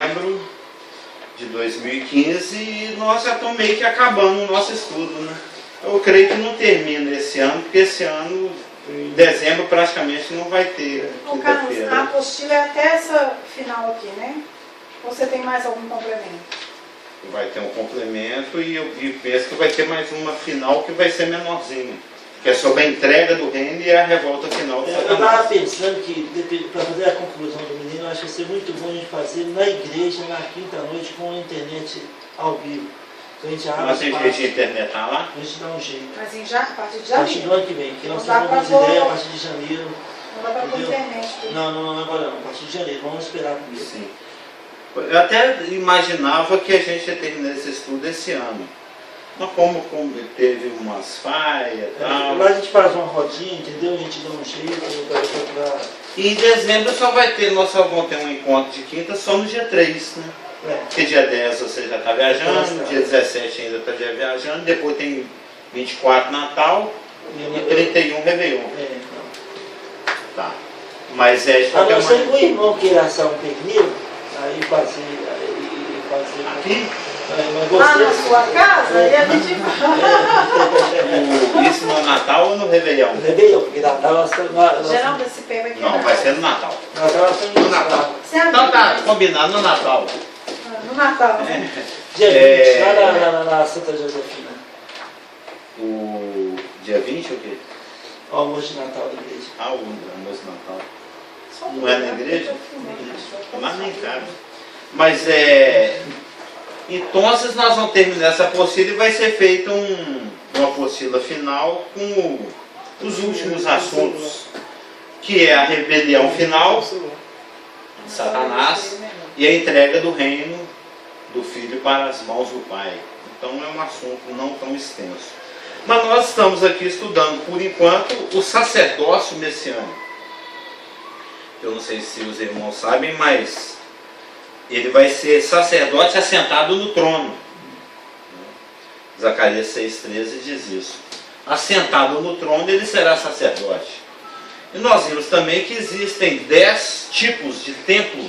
dezembro de 2015 e nós já estamos meio que acabando o nosso estudo, né? Eu creio que não termina esse ano, porque esse ano, em dezembro, praticamente não vai ter quinta-feira. A apostila é até essa final aqui, né? Ou você tem mais algum complemento? Vai ter um complemento e eu penso que vai ter mais uma final que vai ser menorzinha. Que é sobre a entrega do reino e a revolta final do Satanás. Eu estava pensando que, para fazer a conclusão do menino, eu acho que ia ser muito bom a gente fazer na igreja, na quinta-noite, com a internet ao vivo. Então a gente abre Mas tem jeito de internet tá lá? A gente dá um jeito. Mas a partir de A partir janeiro. do ano que vem, que nós Não dá temos algumas pra pôr- ideias a partir de janeiro. Não dá para pôr Entendeu? internet. tudo. Não, agora não, a partir de janeiro, vamos esperar com isso. Sim. Eu até imaginava que a gente ia terminar esse estudo esse ano. Mas como teve umas falhas e tal. Lá a gente faz uma rodinha, entendeu? A gente dá um jeito para. E em dezembro nós só vamos ter um encontro de quinta só no dia 3, né? Porque dia 10 você já está viajando, dia 17 ainda está viajando, depois tem 24 Natal e 31 Réveillon. Tá. Mas é de A qualquer não ser que o maneira. irmão queira assar um pernil, aí fazer. Aqui? Mas Lá na você. sua casa, e a gente Isso no Natal ou no Réveillon? Réveillon, porque Natal nós estamos. Geraldo, esse pé vai quebrar. Não, vai ser no Natal. Natal nós estamos No Natal. Você é Então tá amigo? combinado no Natal. No Natal, né? Dia 20, É. lá na Santa Josefina. O dia 20 o quê? O almoço de Natal da igreja. Ah, o almoço de Natal. Só Não é na né? igreja? Eu tô Lá nem filmando. cabe. Mas então nós vamos terminar essa apostila e vai ser feita uma apostila final com os últimos assuntos, que é a rebelião final, Satanás, e a entrega do reino do Filho para as mãos do Pai. Então é um assunto não tão extenso. Mas nós estamos aqui estudando, por enquanto, o sacerdócio messiânico. Eu não sei se os irmãos sabem, mas ele vai ser sacerdote assentado no trono. Zacarias 6,13 diz isso. Assentado no trono, ele será sacerdote. E nós vimos também que existem 10 tipos de templo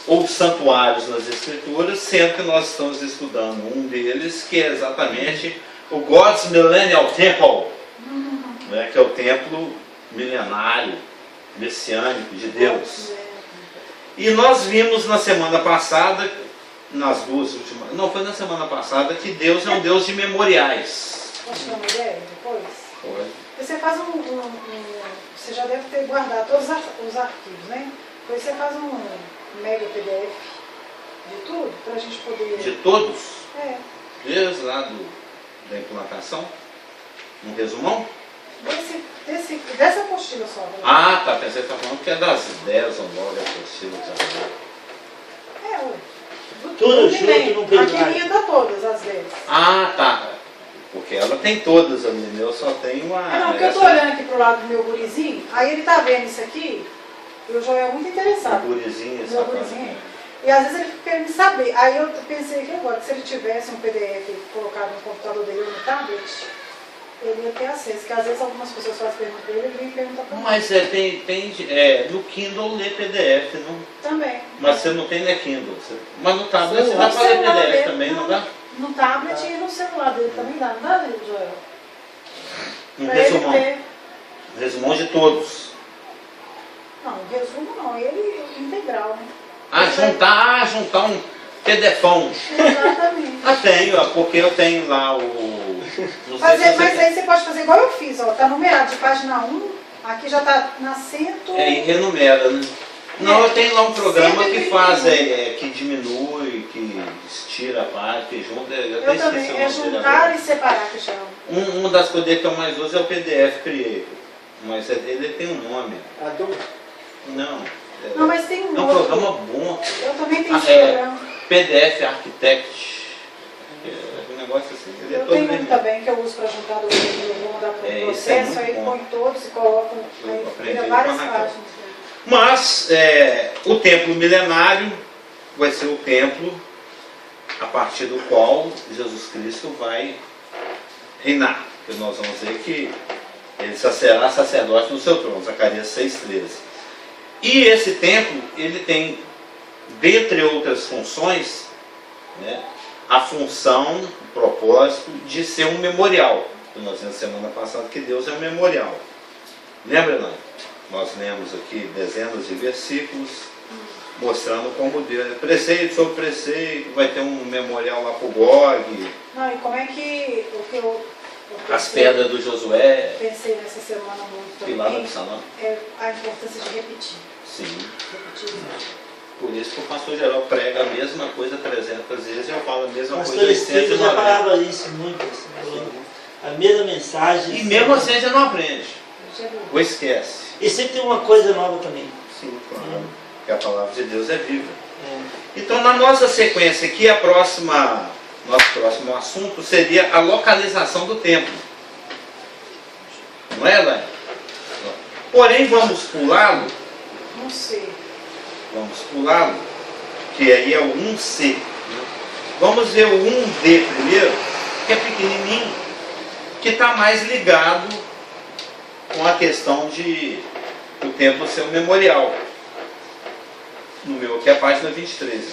ou santuários nas Escrituras, sendo que nós estamos estudando um deles, que é exatamente o God's Millennial Temple, né, que é o templo milenário, messiânico de Deus. E nós vimos na semana passada, nas duas últimas, não, foi na semana passada, que Deus é um Deus de memoriais. Posso dar uma ideia depois? Pode. Você faz você já deve ter guardado todos os arquivos, né? Depois você faz um mega PDF de tudo, para a gente poder... De todos, É, desde lá da implantação, um resumão? dessa apostila só. Né? Ah, tá, pensei que você está falando que é das 10 ou 9 apostilas. É, ué. Tudo Tudo junto bem. num pendrive. Aqui minha dá todas as 10. Ah, tá. Porque ela tem todas ali, né? Eu só tenho uma... Não, porque eu tô olhando aqui pro lado do meu gurizinho, aí ele tá vendo isso aqui, e o Joel é muito interessado. Gurizinha, Meu gurizinho. E às vezes ele fica querendo saber. Aí eu pensei que agora, que se ele tivesse um PDF colocado no computador dele ou no tablet, ele ia ter acesso. Que às vezes algumas pessoas fazem pergunta pra ele, ele vem perguntar pra mim. Mas no Kindle lê PDF, não? Também. Mas você não tem, né, Kindle? Mas no tablet você No dá para ler celular PDF dele, também, não dá? No tablet e no celular dele também dá. Não dá, Joel? Um Pra ele resumão. ter... Resumão de todos. Não, resumo não, ele integral, né? Juntar um PDFão. Exatamente. Tenho, porque eu tenho lá o... Não sei se Mas você aí você pode fazer igual eu fiz, ó. Tá numerado de página 1, aqui já tá na 100. e renumera, né? Não, eu tenho lá um programa que 131. faz, que diminui, que estira a parte, que junta. Eu até Eu também, esqueci o é nome dele juntar agora. e separar que chama. Uma das coisas que eu mais uso é o PDF Creator. Mas ele tem um nome. Não. Não, mas tem um É um outro. programa bom. Eu também tenho esse É programa. PDF Architect. É um negócio assim. Ele é Eu todo tenho um vermelho. também que eu uso para juntar do eu vou mandar para o Esse é processo, muito aí bom. põe todos e coloco, Eu aí aprendi vira com várias a Raquel. páginas. Mas o templo milenário vai ser o templo a partir do qual Jesus Cristo vai reinar. Porque nós vamos ver que ele será sacerdote no seu trono, Zacarias 6,13. E esse templo, ele tem dentre outras funções, né, a função, o propósito de ser um memorial. Nós vimos semana passada que Deus é um memorial. Lembra, não? Nós lemos aqui dezenas de versículos mostrando como Deus é preceito sobre preceito, vai ter um memorial lá para o Gog. Não, e como é que o que eu As pedras do Josué, pensei nessa semana muito Pilar do também, Absalão. é a importância de repetir. Sim. Repetir. Por isso que o pastor geral prega a mesma coisa 300 vezes e eu falo a mesma O pastor coisa Estevam já 890. falava isso muito, assim, a mesma mensagem. E mesmo assim a gente não aprende. Já viu? Ou esquece. E sempre tem uma coisa nova também. Sim, claro. Porque a palavra de Deus é viva. É. Então, na nossa sequência aqui, nosso próximo assunto seria a localização do templo. Não é, Elaine? Porém, vamos pulá-lo, Não sei. que aí é o 1C. Né? Vamos ver o 1D primeiro, que é pequenininho, que está mais ligado com a questão de o templo ser um memorial. No meu aqui é a página 23,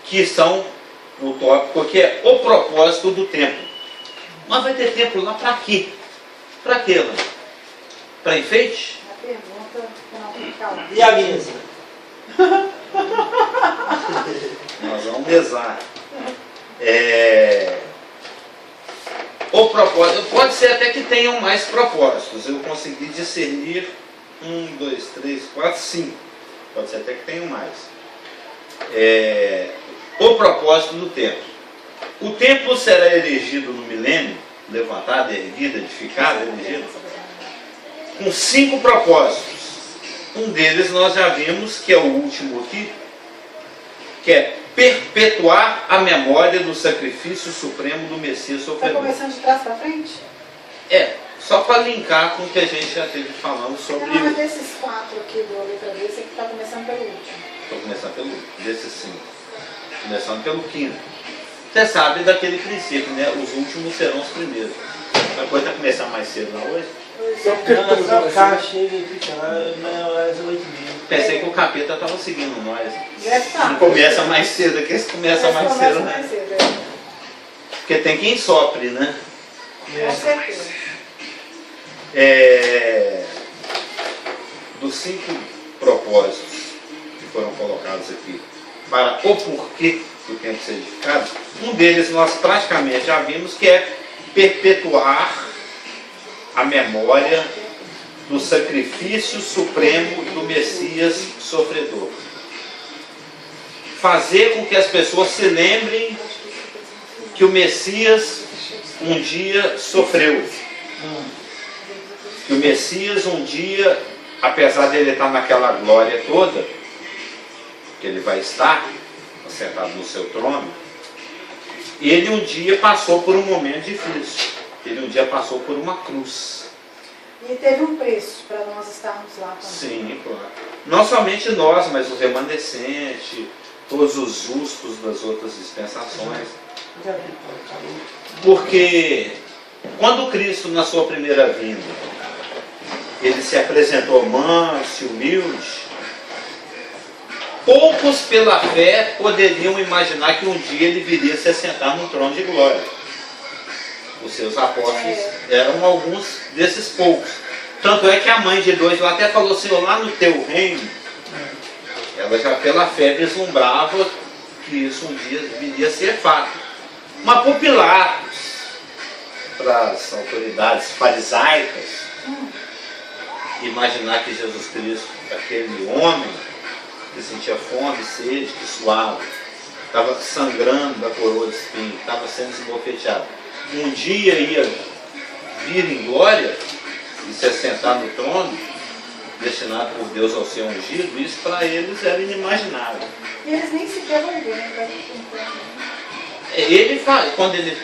que são o tópico que é o propósito do templo. Mas vai ter templo lá para quê? Para quê, Ana? Para enfeite? A pergunta que não tem calma. E a mesa? Nós vamos rezar. O propósito, pode ser até que tenham mais propósitos. Eu consegui discernir 1, 2, 3, 4, 5. Pode ser até que tenham mais. O propósito do templo. O templo será erigido no milênio, levantado, erguido, edificado, erigido, com 5 propósitos. Um deles nós já vimos, que é o último aqui, que é perpetuar a memória do sacrifício supremo do Messias Está sofredor. começando de trás para frente? Só para linkar com o que a gente já esteve falando sobre. Não, mas desses 4 aqui da letra D, esse aqui está começando pelo último. Vou começar desses 5. Começando pelo 5º. Você sabe daquele princípio, né? Os últimos serão os primeiros. A coisa está começando mais cedo, não hoje? Pois é. Não, o carro chega e fica lá, às 8h30. Pensei que o capeta estava seguindo nós. Deve estar. Não começa mais cedo, aqui eles começam mais cedo, né? mais cedo, é. Porque tem quem sopre, né? Com certeza. Dos 5 propósitos que foram colocados aqui para o porquê do templo ser edificado, um deles nós praticamente já vimos, que é perpetuar a memória do sacrifício supremo do Messias sofredor. Fazer com que as pessoas se lembrem que o Messias um dia sofreu. Que o Messias um dia, apesar de ele estar naquela glória toda, que ele vai estar sentado no seu trono, ele um dia passou por um momento difícil. Ele um dia passou por uma cruz. E teve um preço para nós estarmos lá também. Sim, claro. Não somente nós, mas os remanescentes, todos os justos das outras dispensações. Porque quando Cristo, na sua primeira vinda, ele se apresentou manso e humilde, poucos pela fé poderiam imaginar que um dia ele viria se assentar no trono de glória. Os seus apóstolos eram alguns desses poucos. Tanto é que a mãe de dois lá até falou: Senhor, lá no teu reino, ela já pela fé vislumbrava que isso um dia viria a ser fato. Mas por Pilatos, para as autoridades farisaicas, imaginar que Jesus Cristo, aquele homem que sentia fome, sede, que suava, estava sangrando da coroa de espinho, estava sendo esbofeteado, um dia ia vir em glória e se assentar no trono, destinado por Deus ao ser ungido, isso para eles era inimaginável. E eles nem sequer vão ver, né? Ele, quando ele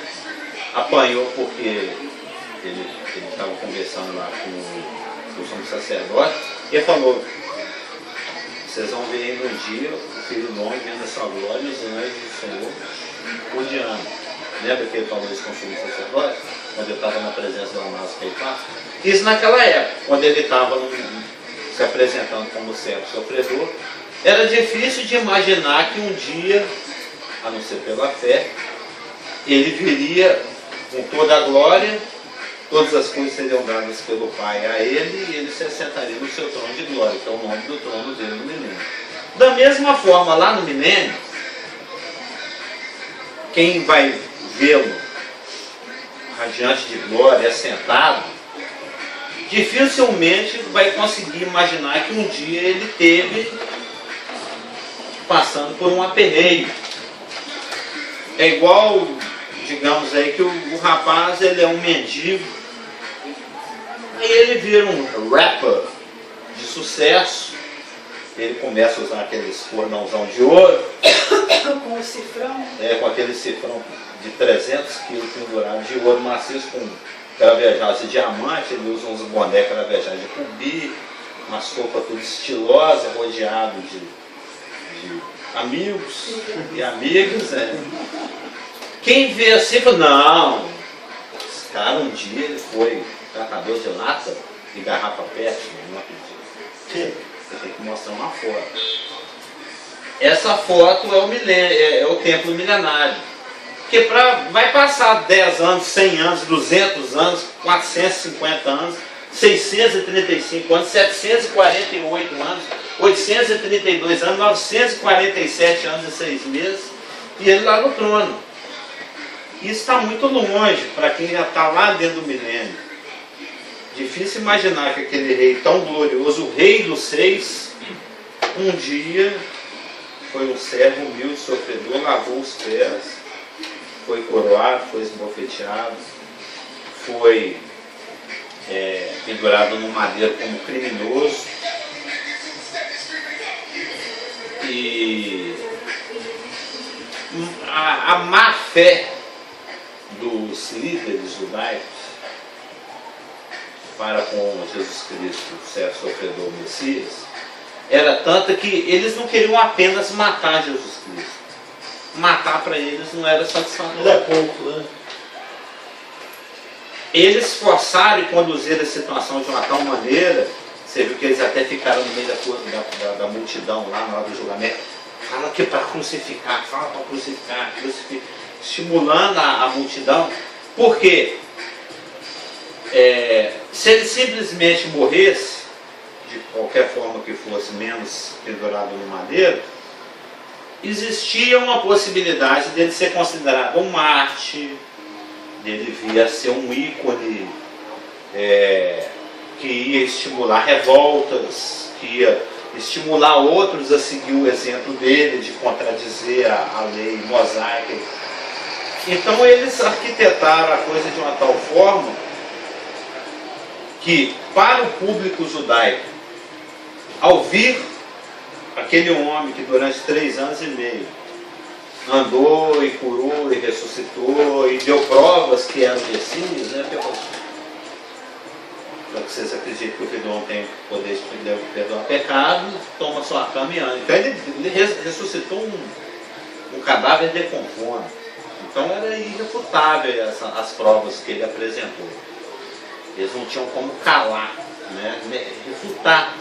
apanhou, porque ele estava conversando lá com o sumo sacerdote, ele falou: vocês vão ver aí no dia o Filho do Homem vendo a sua glória e os anjos do Senhor rodeando. Lembra que ele falou isso com o sumo sacerdote? Quando ele estava na presença do Anás Caifás? Isso naquela época, quando ele estava se apresentando como servo sofredor, Era difícil de imaginar que um dia, a não ser pela fé, ele viria com toda a glória, todas as coisas seriam dadas pelo Pai a ele, e ele se assentaria no seu trono de glória, que é o nome do trono dele no milênio. Da mesma forma, lá no milênio, quem vai vê-lo radiante de glória, assentado, dificilmente vai conseguir imaginar que um dia ele teve passando por um aperreio. É igual, digamos aí, que o rapaz ele é um mendigo, aí ele vira um rapper de sucesso, ele começa a usar aqueles cordãozão de ouro, Com o cifrão. com aquele cifrão de 300 quilos pendurado de ouro maciço com cravejados de diamante, ele usa uns bonés cravejados de rubi, umas roupas tudo estilosas, rodeado de amigos e amigas. Quem vê assim fala, não, esse cara um dia ele foi tratador de lata e garrafa pet, não acredito. Você tem que mostrar uma foto. Essa foto é o templo milenário. Porque vai passar 10 anos, 100 anos, 200 anos, 450 anos, 635 anos, 748 anos, 832 anos, 947 anos e 6 meses, e ele lá no trono. Isso está muito longe para quem já está lá dentro do milênio. Difícil imaginar que aquele rei tão glorioso, o rei dos reis, um dia foi um servo humilde, sofredor, lavou os pés, foi coroado, foi esbofeteado, foi pendurado no madeiro como criminoso. E a má fé dos líderes judaicos para com Jesus Cristo, o servo sofredor Messias, era tanta que eles não queriam apenas matar Jesus Cristo. Matar para eles não era satisfatório. Era pouco, né? Eles forçaram e conduziram a situação de uma tal maneira, você viu que eles até ficaram no meio da multidão lá na hora do julgamento. Fala que para crucificar, fala para crucificar, estimulando a multidão. Por quê? Se ele simplesmente morresse, de qualquer forma que fosse, menos pendurado no madeiro, existia uma possibilidade dele ser considerado um mártir, dele vir a ser um ícone que ia estimular revoltas, que ia estimular outros a seguir o exemplo dele, de contradizer a lei mosaica. Então eles arquitetaram a coisa de uma tal forma que, para o público judaico, ao vir aquele homem que durante 3 anos e meio andou e curou e ressuscitou e deu provas que era o Messias, né? Para que vocês acreditem que o Filho do Homem tem poder de perdoar pecado, toma sua cama e anda. Então ele ressuscitou um cadáver decomposto. Então era irrefutável as provas que ele apresentou. Eles não tinham como calar, refutar.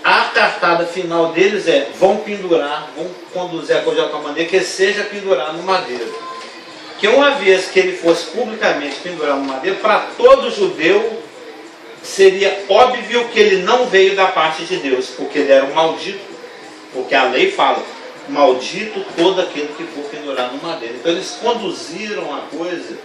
A cartada final deles vão pendurar, vão conduzir a coisa de tal maneira que seja pendurado no madeiro. Que uma vez que ele fosse publicamente pendurado no madeiro, para todo judeu seria óbvio que ele não veio da parte de Deus, porque ele era um maldito, porque a lei fala, maldito todo aquele que for pendurado no madeiro. Então eles conduziram a coisa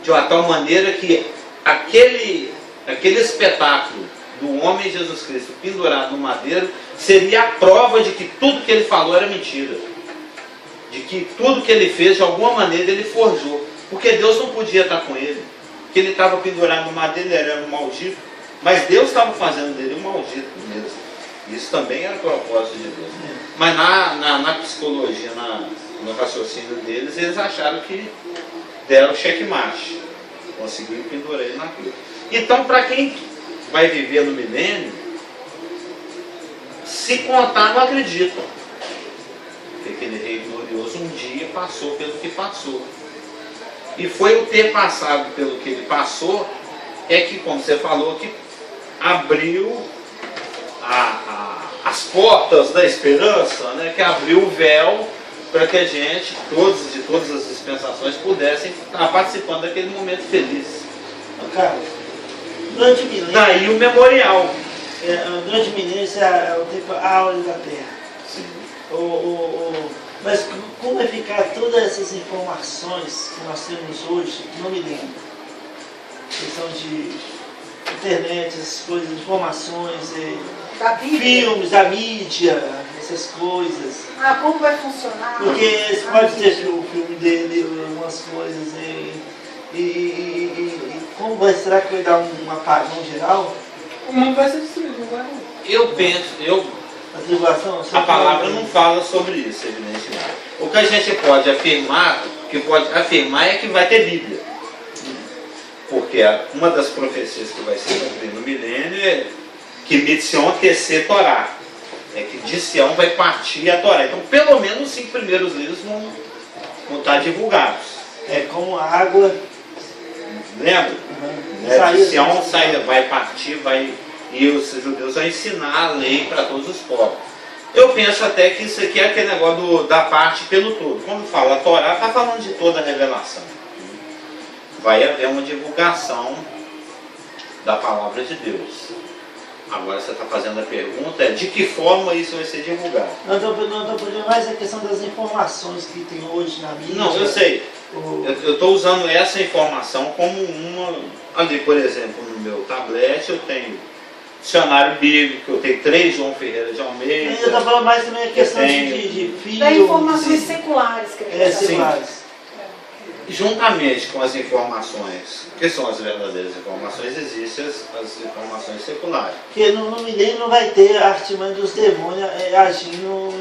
de uma tal maneira que aquele espetáculo do homem Jesus Cristo pendurado no madeiro seria a prova de que tudo que ele falou era mentira, de que tudo que ele fez de alguma maneira ele forjou, porque Deus não podia estar com ele, porque ele estava pendurado no madeiro, ele era um maldito, mas Deus estava fazendo dele um maldito mesmo. Isso também era propósito de Deus. Mas na psicologia, no raciocínio deles, eles acharam que deram checkmate, conseguiram pendurar ele naquilo. Então, para quem vai viver no milênio, se contar não acreditam que aquele rei glorioso um dia passou pelo que passou. E foi o ter passado pelo que ele passou que, como você falou, que abriu as as portas da esperança, né, que abriu o véu para que a gente, todos de todas as dispensações, pudessem estar participando daquele momento feliz. Cara, durante o milênio, Daí o memorial. durante o milênio, isso é o tempo áureo da Terra. Sim. Mas como vai ficar todas essas informações que nós temos hoje no milênio? Questão de internet, essas coisas, informações, Da Bíblia. filmes, da mídia, essas coisas. Ah, como vai funcionar? Porque você pode ter o filme dele, umas coisas, e como será que vai dar um apagão geral? O mundo vai ser destruído, não vai? Eu penso, A tribulação? a palavra não fala sobre isso, evidentemente. O que a gente pode afirmar, é que vai ter Bíblia. Porque uma das profecias que vai ser cumprida no milênio é que Mitzion tecer Torá. É que de Sião vai partir a Torá. Então, pelo menos os 5 primeiros livros vão estar divulgados. É como a água. Lembra? De Sião vai partir, e os judeus vão ensinar a lei para todos os povos. Eu penso até que isso aqui é aquele negócio da parte pelo todo. Quando fala a Torá, está falando de toda a revelação. Vai haver uma divulgação da palavra de Deus. Agora você está fazendo a pergunta, de que forma isso vai ser divulgado? Não estou pedindo mais a questão das informações que tem hoje na mídia. Não, eu sei. Eu estou usando essa informação como uma... Ali, por exemplo, no meu tablet eu tenho dicionário bíblico, eu tenho 3 João Ferreira de Almeida. Eu estou falando mais também a questão de filhos. Da informações seculares que ele está seculares. Juntamente com as informações, que são as verdadeiras informações, existem as informações seculares. Porque no milênio não vai ter a artimanha dos demônios agindo,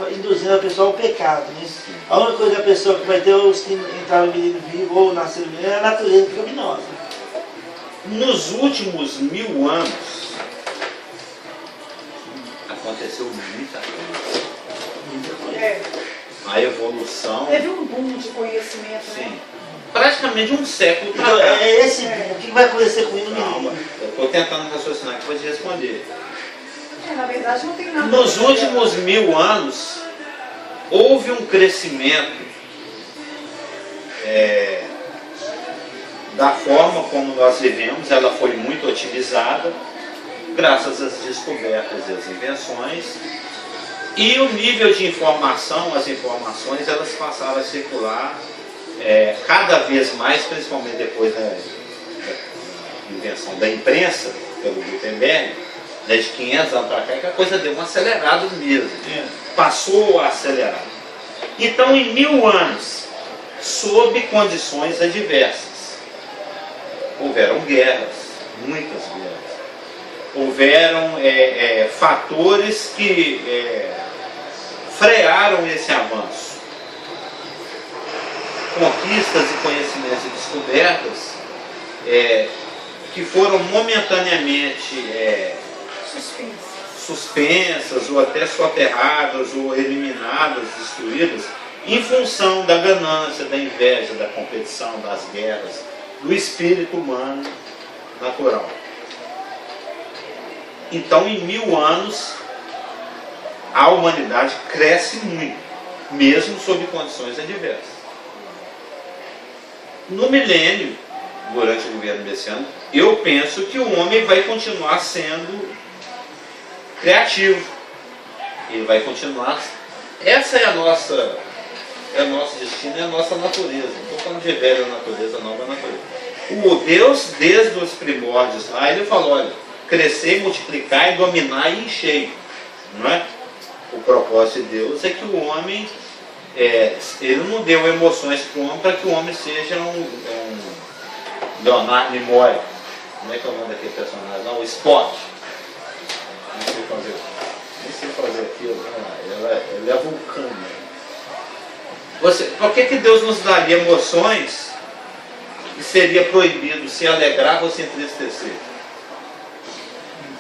induzindo a pessoa ao pecado. Né? A única coisa que a pessoa que vai ter, os que entraram no milênio vivo ou nasceram no milênio, é a natureza pecaminosa. Nos últimos 1000 anos, aconteceu muita coisa. A evolução. Teve um boom de conhecimento, Sim. né? Praticamente um século para Então, cá. é esse o que vai acontecer com ele no Calma, milênio? eu estou tentando raciocinar aqui para te responder. Na verdade, não tem nada. Nos últimos 1000 anos, houve um crescimento da forma como nós vivemos, ela foi muito otimizada, graças às descobertas e às invenções, e o nível de informação, as informações, elas passaram a circular cada vez mais, principalmente depois da invenção da imprensa, pelo Gutenberg, de 500 anos para cá, que a coisa deu uma acelerada mesmo, passou a acelerar. Então, em 1000 anos, sob condições adversas, houveram guerras, muitas guerras, houveram fatores que frearam esse avanço. Conquistas e conhecimentos e descobertas que foram momentaneamente suspensas ou até soterradas ou eliminadas, destruídas, em função da ganância, da inveja, da competição, das guerras, do espírito humano natural. Então, em 1000 anos, a humanidade cresce muito, mesmo sob condições adversas. No milênio, durante o governo messiânico, eu penso que o homem vai continuar sendo criativo. Ele vai continuar. Essa é o nosso destino, é a nossa natureza. Não estou falando de velha natureza, nova natureza. O Deus, desde os primórdios lá, ele falou, olha, crescer, multiplicar e dominar e encher. Não é? O propósito de Deus é que o homem, ele não deu emoções para o homem para que o homem seja um Leonardo Nimoy. Como é que é o nome daquele personagem? Não, o Spock. Nem sei fazer aquilo. Ele é vulcano. Por que Deus nos daria emoções e seria proibido se alegrar ou se entristecer?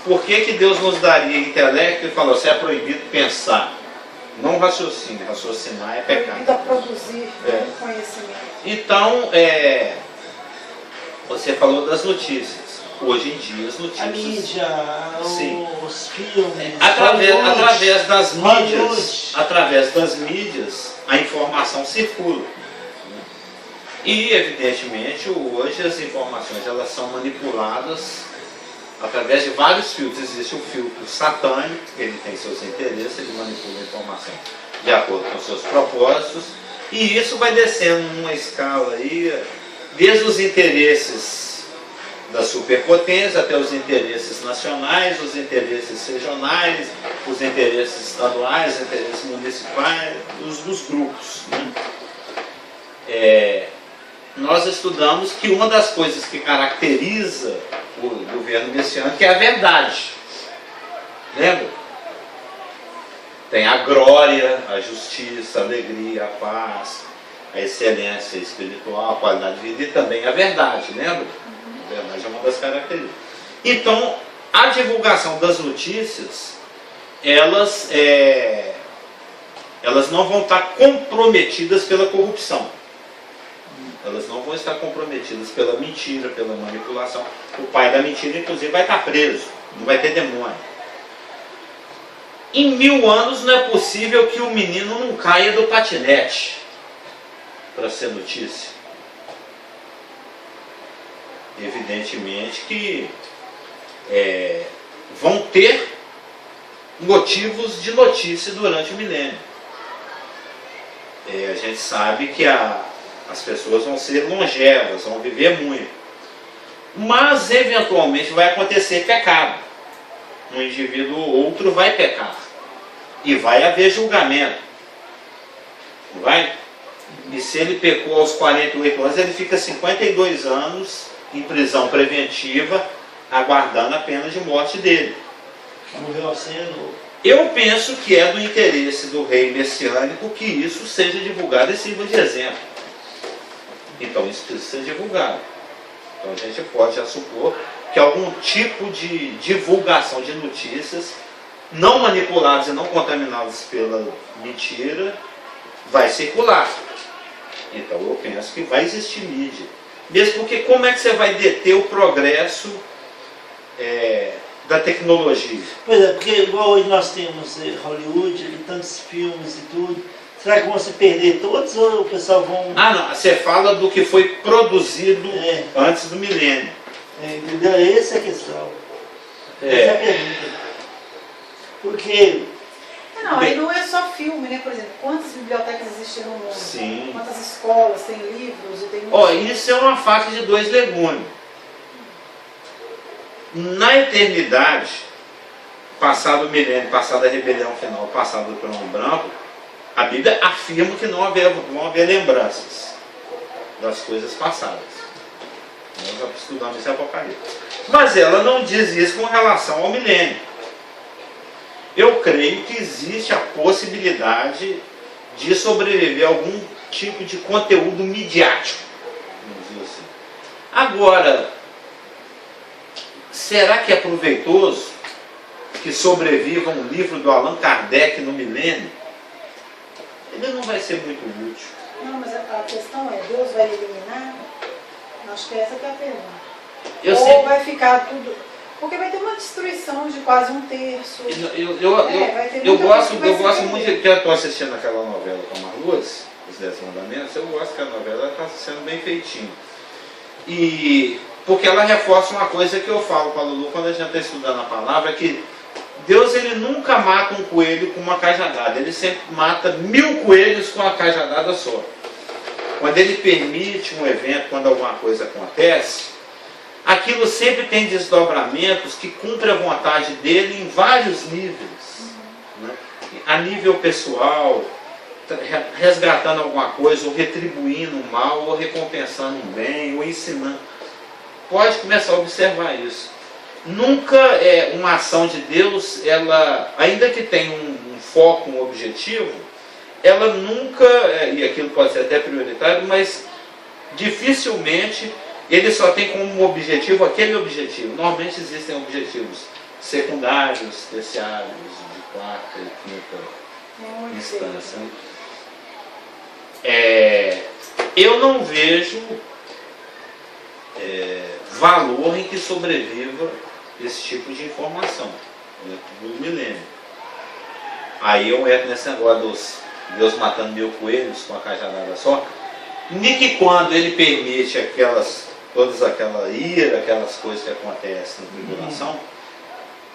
Por que Deus nos daria intelecto e falou, se é proibido pensar, não raciocínio, raciocinar é pecado. Proibido a produzir conhecimento. Então, você falou das notícias. hoje em dia as A notícias. mídia, Sim. os filmes, através das mídias, a informação circula. E, evidentemente, hoje as informações elas são manipuladas através de vários filtros. Existe o filtro satânico, que ele tem seus interesses, ele manipula a informação de acordo com seus propósitos, e isso vai descendo numa escala aí, desde os interesses da superpotência até os interesses nacionais, os interesses regionais, os interesses estaduais, os interesses municipais, dos grupos. Nós estudamos que uma das coisas que caracteriza o governo messiânico é a verdade. Lembra? Tem a glória, a justiça, a alegria, a paz, a excelência espiritual, a qualidade de vida e também a verdade, lembra? A verdade é uma das características. Então, a divulgação das notícias, elas não vão estar comprometidas pela corrupção. Elas não vão estar comprometidas pela mentira, pela manipulação. O pai da mentira, inclusive, vai estar preso, não vai ter demônio. Em 1000 anos não é possível que o menino não caia do patinete para ser notícia. Evidentemente que vão ter motivos de notícia durante o milênio. A gente sabe que as pessoas vão ser longevas, vão viver muito. Mas, eventualmente, vai acontecer pecado. Um indivíduo ou outro vai pecar. E vai haver julgamento. Não vai? E se ele pecou aos 48 anos, ele fica 52 anos em prisão preventiva, aguardando a pena de morte dele. Morreu ao seno. Eu penso que é do interesse do rei messiânico que isso seja divulgado e sirva de exemplo. Então isso precisa ser divulgado. Então a gente pode já supor que algum tipo de divulgação de notícias não manipuladas e não contaminadas pela mentira vai circular. Então eu penso que vai existir mídia. Mesmo porque como é que você vai deter o progresso da tecnologia? Pois é, porque igual hoje nós temos Hollywood e tantos filmes e tudo. Será que vão se perder todos ou o pessoal vão... Ah, não. Você fala do que foi produzido antes do milênio. Entendeu? Essa é a questão. Essa é a pergunta. Porque... Não, aí não é só filme, né? Por exemplo, quantas bibliotecas existem no mundo? Sim. Quantas escolas, tem livros e tem... Isso é uma faca de 2 legumes. Na eternidade, passado o milênio, passada a rebelião final, passado o trono branco, a Bíblia afirma que não vão haver lembranças das coisas passadas. Nós já estudamos esse Apocalipse. Mas ela não diz isso com relação ao milênio. Eu creio que existe a possibilidade de sobreviver a algum tipo de conteúdo midiático, vamos dizer assim. Agora, será que é proveitoso que sobreviva um livro do Allan Kardec no milênio? Ele não vai ser muito útil. Não, mas a questão é, Deus vai eliminar? Acho que essa que é a pergunta. Ou vai ficar tudo... Porque vai ter uma destruição de quase 1/3. Eu gosto muito de que eu estou assistindo aquela novela com a Marluz, Os 10 Mandamentos. Eu gosto que a novela está sendo bem feitinha. E porque ela reforça uma coisa que eu falo para a Lulu quando a gente está estudando a palavra, que Deus ele nunca mata um coelho com uma cajadada, ele sempre mata 1000 coelhos com uma cajadada só. Quando ele permite um evento, quando alguma coisa acontece, aquilo sempre tem desdobramentos que cumprem a vontade dele em vários níveis. Né? A nível pessoal, resgatando alguma coisa, ou retribuindo o mal, ou recompensando o bem, ou ensinando. Pode começar a observar isso. Nunca uma ação de Deus, ela, ainda que tenha um foco, um objetivo, ela nunca, e aquilo pode ser até prioritário, mas dificilmente ele só tem como objetivo aquele objetivo. Normalmente existem objetivos secundários, terciários, de quarta e quinta instância. Eu não vejo valor em que sobreviva esse tipo de informação do milênio. Aí eu entro nesse negócio dos Deus matando 1000 coelhos com a cajadada só, nem que quando ele permite todas aquela ira, aquelas coisas que acontecem na tribulação,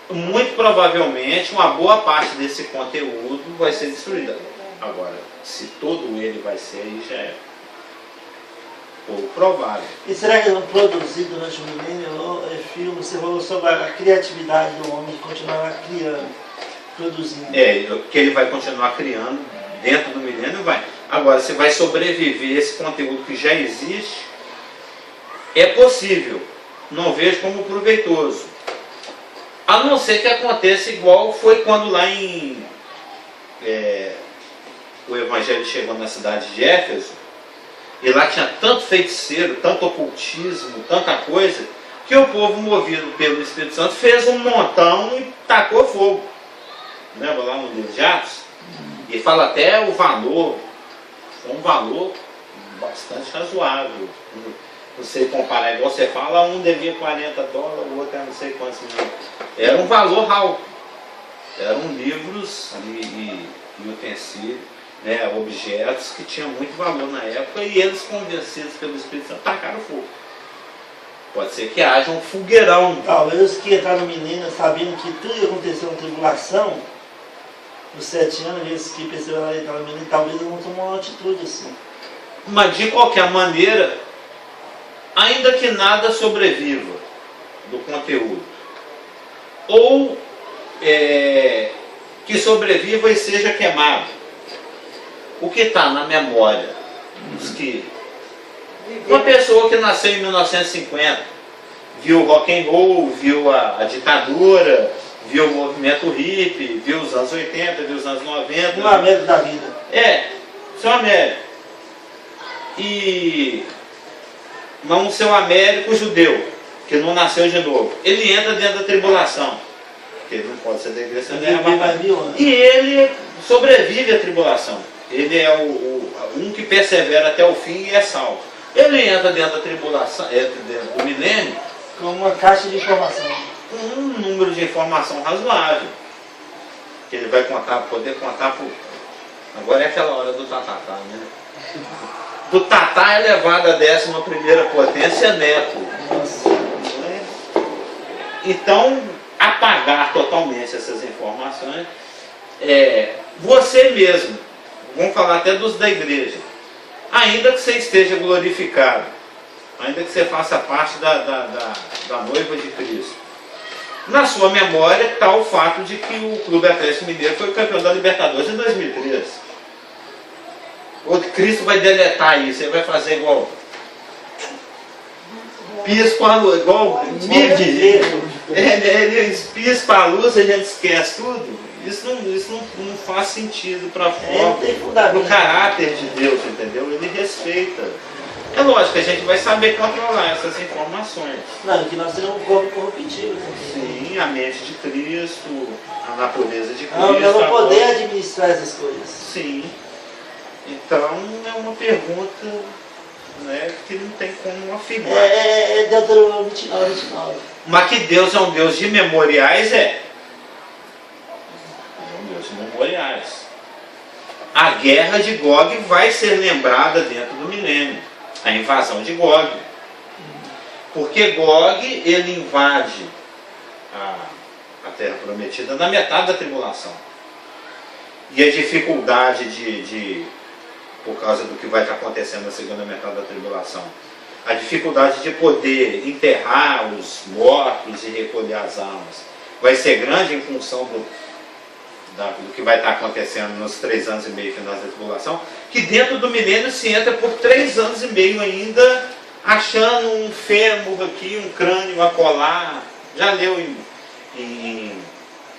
muito provavelmente uma boa parte desse conteúdo vai ser destruída. Agora, se todo ele vai ser, aí já é pouco provável. E será que eles vão produzir durante o milênio filmes? Você falou sobre a criatividade do homem de continuar criando, produzindo. Que ele vai continuar criando dentro do milênio, vai. Agora, se vai sobreviver esse conteúdo que já existe, é possível. Não vejo como proveitoso. A não ser que aconteça igual foi quando lá o Evangelho chegou na cidade de Éfeso, e lá tinha tanto feiticeiro, tanto ocultismo, tanta coisa, que o povo, movido pelo Espírito Santo, fez um montão e tacou fogo. Lembra lá no livro de Atos? E fala até o valor, foi um valor bastante razoável. Não sei comparar, igual você fala, um devia $40, o outro não sei quantos mil. Era um valor alto. Eram livros e utensílios, né, objetos que tinham muito valor na época, e eles, convencidos pelo Espírito Santo, tacaram fogo. Pode ser que haja um fogueirão. Talvez os que entraram no milênio, sabendo que tudo ia acontecer na tribulação, os 7 anos, eles que perceberam entrar no milênio, talvez eles vão tomar uma atitude assim. Mas de qualquer maneira, ainda que nada sobreviva do conteúdo, ou que sobreviva e seja queimado, o que está na memória dos que... Uma pessoa que nasceu em 1950, viu o rock and roll, viu a ditadura, viu o movimento hippie, viu os anos 80, viu os anos 90. Um Américo da vida. Seu Américo. E não seu Américo judeu, que não nasceu de novo. Ele entra dentro da tribulação, porque ele não pode ser da igreja. E ele sobrevive à tribulação. Ele é um que persevera até o fim e é salvo. Ele entra dentro da tribulação, entra dentro do milênio, com uma caixa de informação. Um número de informação razoável. Que ele vai poder contar por... Agora é aquela hora do tatatá, né? Do tatá elevado à 11ª potência neto. Então, apagar totalmente essas informações, você mesmo, vamos falar até dos da igreja, ainda que você esteja glorificado, ainda que você faça parte da noiva de Cristo, na sua memória está o fato de que o Clube Atlético Mineiro foi campeão da Libertadores em 2013. O Cristo vai deletar isso, ele vai fazer igual pisco a luz, igual ele pisca a luz, a gente esquece tudo. Isso não faz sentido para o caráter de Deus, entendeu? Ele respeita. É lógico que a gente vai saber controlar essas informações. Não, que nós temos um corpo corruptível. Sim, a mente de Cristo, a natureza de Cristo. Não, eu vou poder administrar essas coisas. Sim. Então é uma pergunta, né, que não tem como afirmar. Deuteronômio 29. Mas que Deus é um Deus de memoriais, é um Deus de memoriais. A guerra de Gog vai ser lembrada dentro do milênio. A invasão de Gog. Porque Gog, ele invade a Terra Prometida na metade da tribulação. E a dificuldade por causa do que vai estar acontecendo na segunda metade da tribulação, a dificuldade de poder enterrar os mortos e recolher as almas vai ser grande em função do que vai estar acontecendo nos 3 anos e meio finais da tribulação, que dentro do milênio se entra por 3 anos e meio ainda, achando um fêmur aqui, um crânio acolá. Já leu em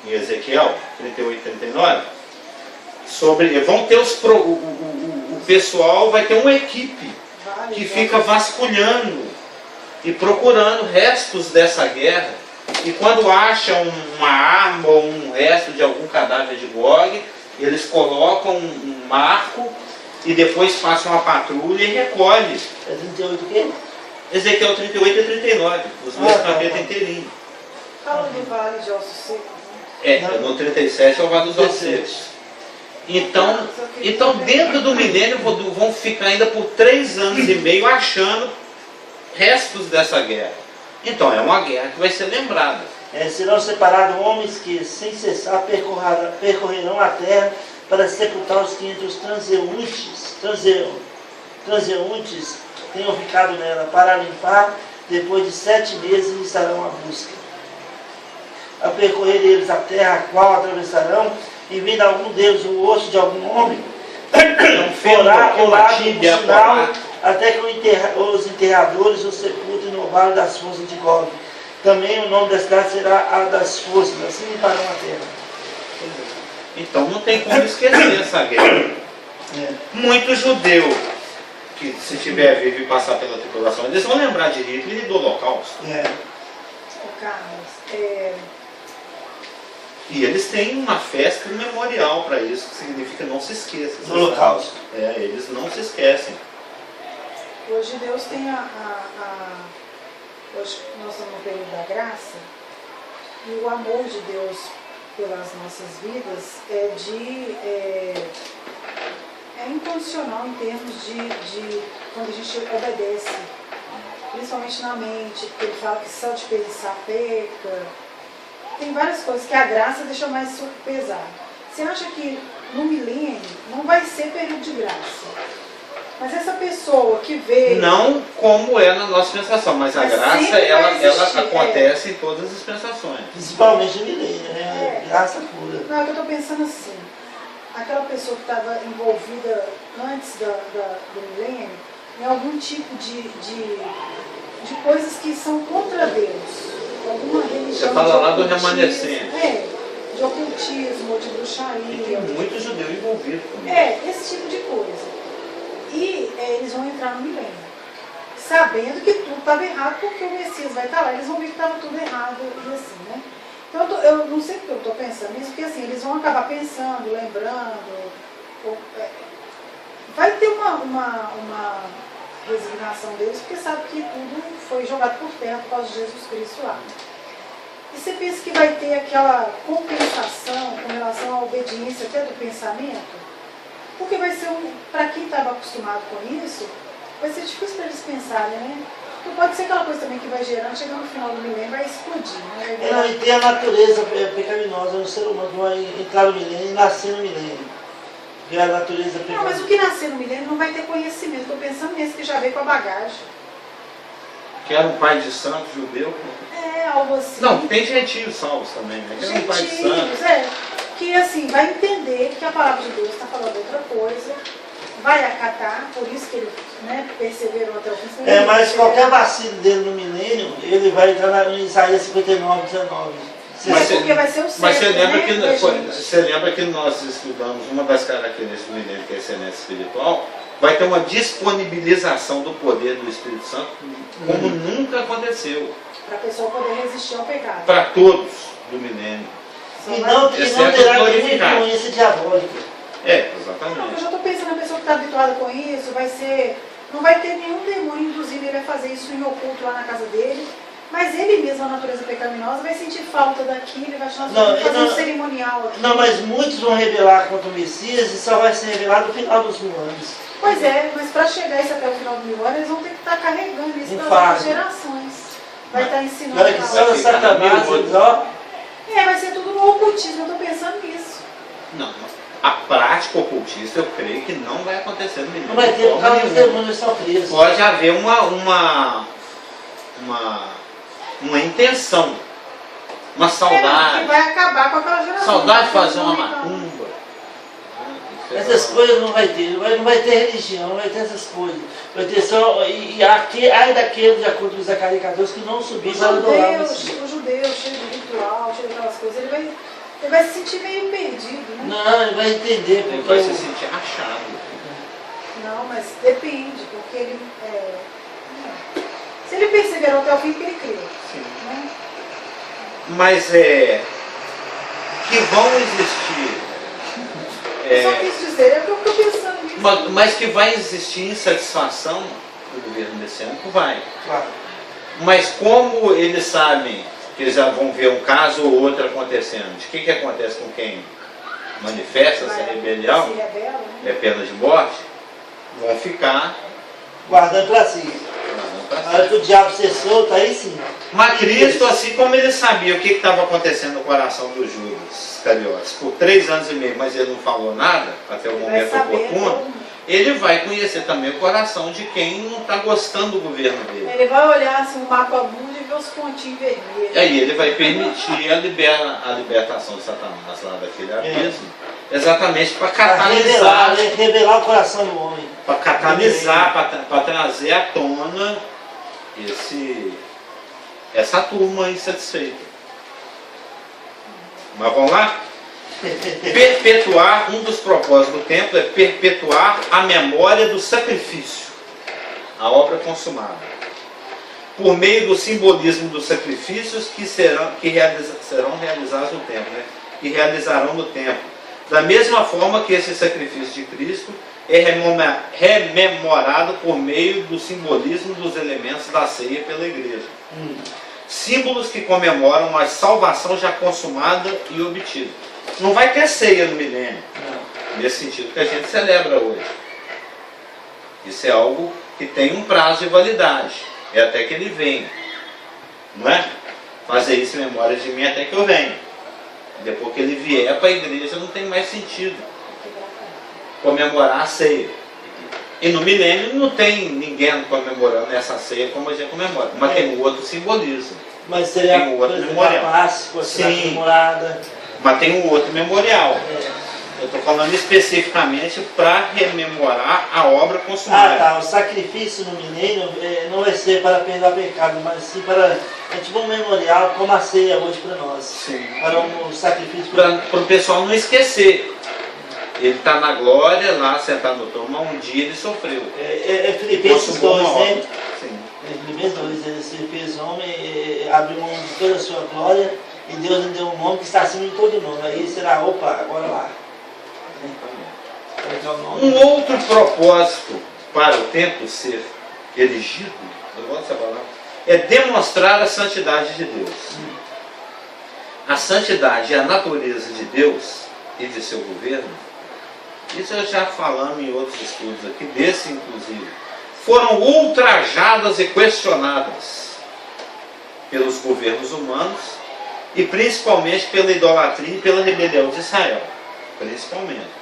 Ezequiel 38, 39? Vão ter o pessoal vai ter uma equipe que fica vasculhando e procurando restos dessa guerra. E quando acham uma arma ou um resto de algum cadáver de Gog, eles colocam um marco e depois passam uma patrulha e recolhe. É 38 o quê? Ezequiel 38 e 39, os dois capítulos inteirinhos. Fala do vale de ossos secos. No 37 é o Vale dos Ossos Secos. Então, dentro do milênio vão ficar ainda por 3 anos e meio achando restos dessa guerra. Então é uma guerra que vai ser lembrada. Serão separados homens que sem cessar percorrerão a terra para sepultar os que entre os transeuntes tenham ficado nela, para limpar, depois de 7 meses iniciarão a busca. A percorrer eles a terra, a qual atravessarão, e vindo algum deles o osso de algum homem, forá o lado do sinal, até que os enterradores o sepultem no vale das forças de Gog. Também o nome da cidade será a das forças, assim limparão a terra. Então não tem como esquecer essa guerra. Muito judeu que, se tiver vivo e passar pela tribulação, eles vão lembrar de Hitler e do Holocausto. Carlos, E eles têm uma festa memorial para isso, que significa não se esqueça. Do Holocausto. Eles não se esquecem. hoje Deus tem hoje nós estamos no período da graça, e o amor de Deus pelas nossas vidas é incondicional em termos de quando a gente obedece, principalmente na mente, porque ele fala que só de pensar peca. Tem várias coisas que a graça deixa mais pesado. Você acha que no milênio não vai ser período de graça? Mas essa pessoa que veio... Não como é na nossa dispensação, mas a graça, sempre vai ela existir, acontece em todas as dispensações. Principalmente no milênio, graça pura. Não, é que eu estou pensando assim, aquela pessoa que estava envolvida antes do milênio, em algum tipo de coisas que são contra Deus, alguma religião. Você fala lá do remanescente. De ocultismo, de bruxaria. E tem muito judeu envolvido com isso. Esse tipo de coisa. E eles vão entrar no milênio, sabendo que tudo estava errado, porque o Messias vai estar lá, eles vão ver que estava tudo errado e assim, né? Então eu não sei porque eu estou pensando nisso, porque assim, eles vão acabar pensando, lembrando, vai ter uma resignação deles, porque sabe que tudo foi jogado por terra por causa de Jesus Cristo lá. E você pensa que vai ter aquela compensação com relação à obediência até do pensamento? Porque vai ser, para quem estava acostumado com isso, vai ser difícil para eles pensarem, né? Porque pode ser aquela coisa também que vai gerando, chegando no final do milênio, vai explodir, né? E tem a natureza pecaminosa no ser humano, que vai entrar no milênio e nascer no milênio. E a natureza pecaminosa. Não, mas o que nascer no milênio não vai ter conhecimento. Estou pensando nesse que já veio com a bagagem. Que era um pai de santo judeu. Algo assim. Não, tem gentios salvos também, né? Que era um pai de santo. Que assim, vai entender que a palavra de Deus está falando outra coisa, vai acatar, por isso que ele perseverou até o fim. Mas qualquer vacilo dele no milênio, ele vai entrar em Isaías 59, 19. Porque vai ser o certo, mas você né? lembra que nós estudamos uma das características do milênio, que é a excelência espiritual, vai ter uma disponibilização do poder do Espírito Santo como nunca aconteceu. Para a pessoa poder resistir ao pecado. Para todos do milênio. E não terá nenhuma influência diabólica. Exatamente. Não, eu já estou pensando na pessoa que está habituada com isso, não vai ter nenhum demônio induzindo ele a fazer isso em oculto lá na casa dele, mas ele mesmo, a natureza pecaminosa, vai sentir falta daquilo, ele vai achar fazer um cerimonial aqui. Não, mas muitos vão revelar contra o Messias e só vai ser revelado no final dos 1000 anos. Pois mas para chegar isso até o final do 1000 anos, eles vão ter que estar carregando isso para as gerações. Vai estar ensinando. Agora que são Satanás, vai ser tudo no ocultismo, eu estou pensando nisso. Não, a prática ocultista eu creio que não vai acontecer no milênio. Não vai ter, por causa dos demônios estão presos. Pode haver uma intenção, uma saudade. Que vai acabar com aquela geração. Saudade de fazer uma macumba. Essas coisas não vai ter, não vai ter religião, não vai ter essas coisas. Vai ter só. Ai daquele, de acordo com os Zacarias 14, que não subiu para adorar o Messias. O judeu, cheio de ritual, cheio daquelas coisas, ele vai se sentir meio perdido, né? Não, ele vai entender. Ele vai se sentir achado. Não, mas depende, porque ele. Se ele perseverou até o fim, que ele creu. Sim. Né? Mas que vão existir. Eu só quis dizer, é o que eu estou pensando nisso. Mas que vai existir insatisfação do governo messiânico vai. Claro. Mas como eles sabem que eles já vão ver um caso ou outro acontecendo, de que acontece com quem manifesta essa rebelião, Se rebela, né? é pena de morte, vão ficar Guardando para si. guardando pra Na hora si. que o diabo ser solto, aí sim. Mas Cristo, assim como ele sabia o que estava acontecendo no coração do Judas Iscariotes, por 3 anos e meio, mas ele não falou nada até o Ele vai momento saber, oportuno, ele vai conhecer também o coração de quem não está gostando do governo dele. Ele vai olhar assim, o mapa mundo e ver os pontinhos vermelhos. E aí ele vai permitir a libertação de Satanás lá daquele abismo, exatamente para catalisar, revelar o coração do homem. para catalisar, para trazer à tona essa turma insatisfeita. Mas vamos lá? Perpetuar, um dos propósitos do templo é perpetuar a memória do sacrifício, a obra consumada, por meio do simbolismo dos sacrifícios que serão realizados no templo, né? Que realizarão no templo. Da mesma forma que esse sacrifício de Cristo é rememorado por meio do simbolismo dos elementos da ceia pela igreja. Símbolos que comemoram a salvação já consumada e obtida. Não vai ter ceia no milênio, nesse sentido que a gente celebra hoje. Isso é algo que tem um prazo de validade, é até que ele venha. Não é? Fazer isso em memória de mim até que eu venha. Depois que ele vier para a igreja não tem mais sentido comemorar a ceia. E no milênio não tem ninguém comemorando essa ceia como a gente comemora, mas tem um outro simbolismo. Mas seria Tem um outro memorial. a Páscoa, será Sim. comemorada. Mas tem um outro memorial. Eu estou falando especificamente para rememorar a obra consumada. Ah, tá. O sacrifício no milênio não vai ser para perdoar pecado, mas sim para. É tipo um memorial, como a ceia hoje para nós. Sim. Para um sacrifício. Para o pessoal não esquecer. Ele está na glória, lá sentado no trono, um dia ele sofreu. Filipenses 2, né? Sim. Filipenses 2, ele se fez homem, abriu mão de toda a sua glória e Deus lhe deu um nome que está acima de todo nome. Aí será, opa, agora lá. Um outro propósito para o templo ser erigido, eu gosto dessa palavra, é demonstrar a santidade de Deus. A santidade e a natureza de Deus e de seu governo, isso eu já falamos em outros estudos aqui, desse inclusive, foram ultrajadas e questionadas pelos governos humanos e principalmente pela idolatria e pela rebelião de Israel. Principalmente.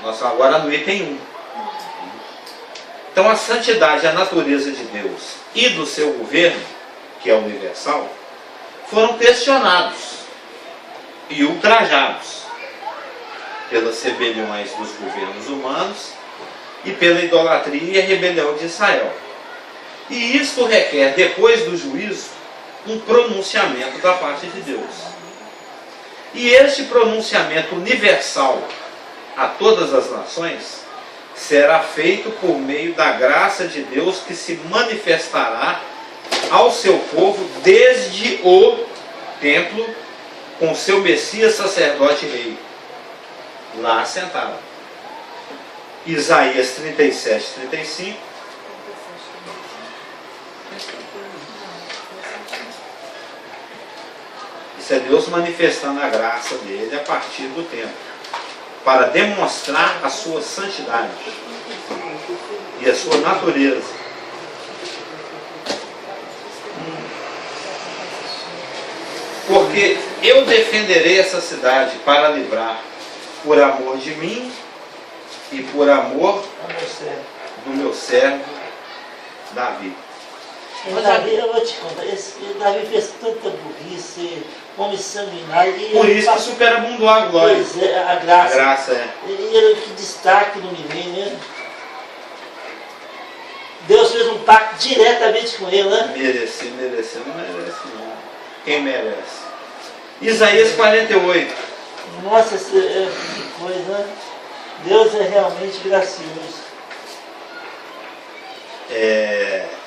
Nós agora no item 1. Então a santidade e a natureza de Deus e do seu governo, que é universal, foram questionados e ultrajados pelas rebeliões dos governos humanos e pela idolatria e a rebelião de Israel. E isto requer, depois do juízo, um pronunciamento da parte de Deus. E este pronunciamento universal a todas as nações será feito por meio da graça de Deus que se manifestará ao seu povo desde o templo com seu Messias, sacerdote e rei, lá sentado. Isaías 37, 35. Isso é Deus manifestando a graça dele a partir do templo, para demonstrar a sua santidade e a sua natureza. Porque eu defenderei essa cidade para livrar, por amor de mim e por amor do meu servo Davi. Mas Davi, eu vou te contar, Davi fez tanta burrice, homem sanguinário. Por isso que superabundou a glória. Pois é, a graça. A graça é. E ele que destaque no milênio, né? Deus fez um pacto diretamente com ele, né? Merecer, não merece não. Quem merece? Isaías 48. Nossa, que coisa, né? Deus é realmente gracioso.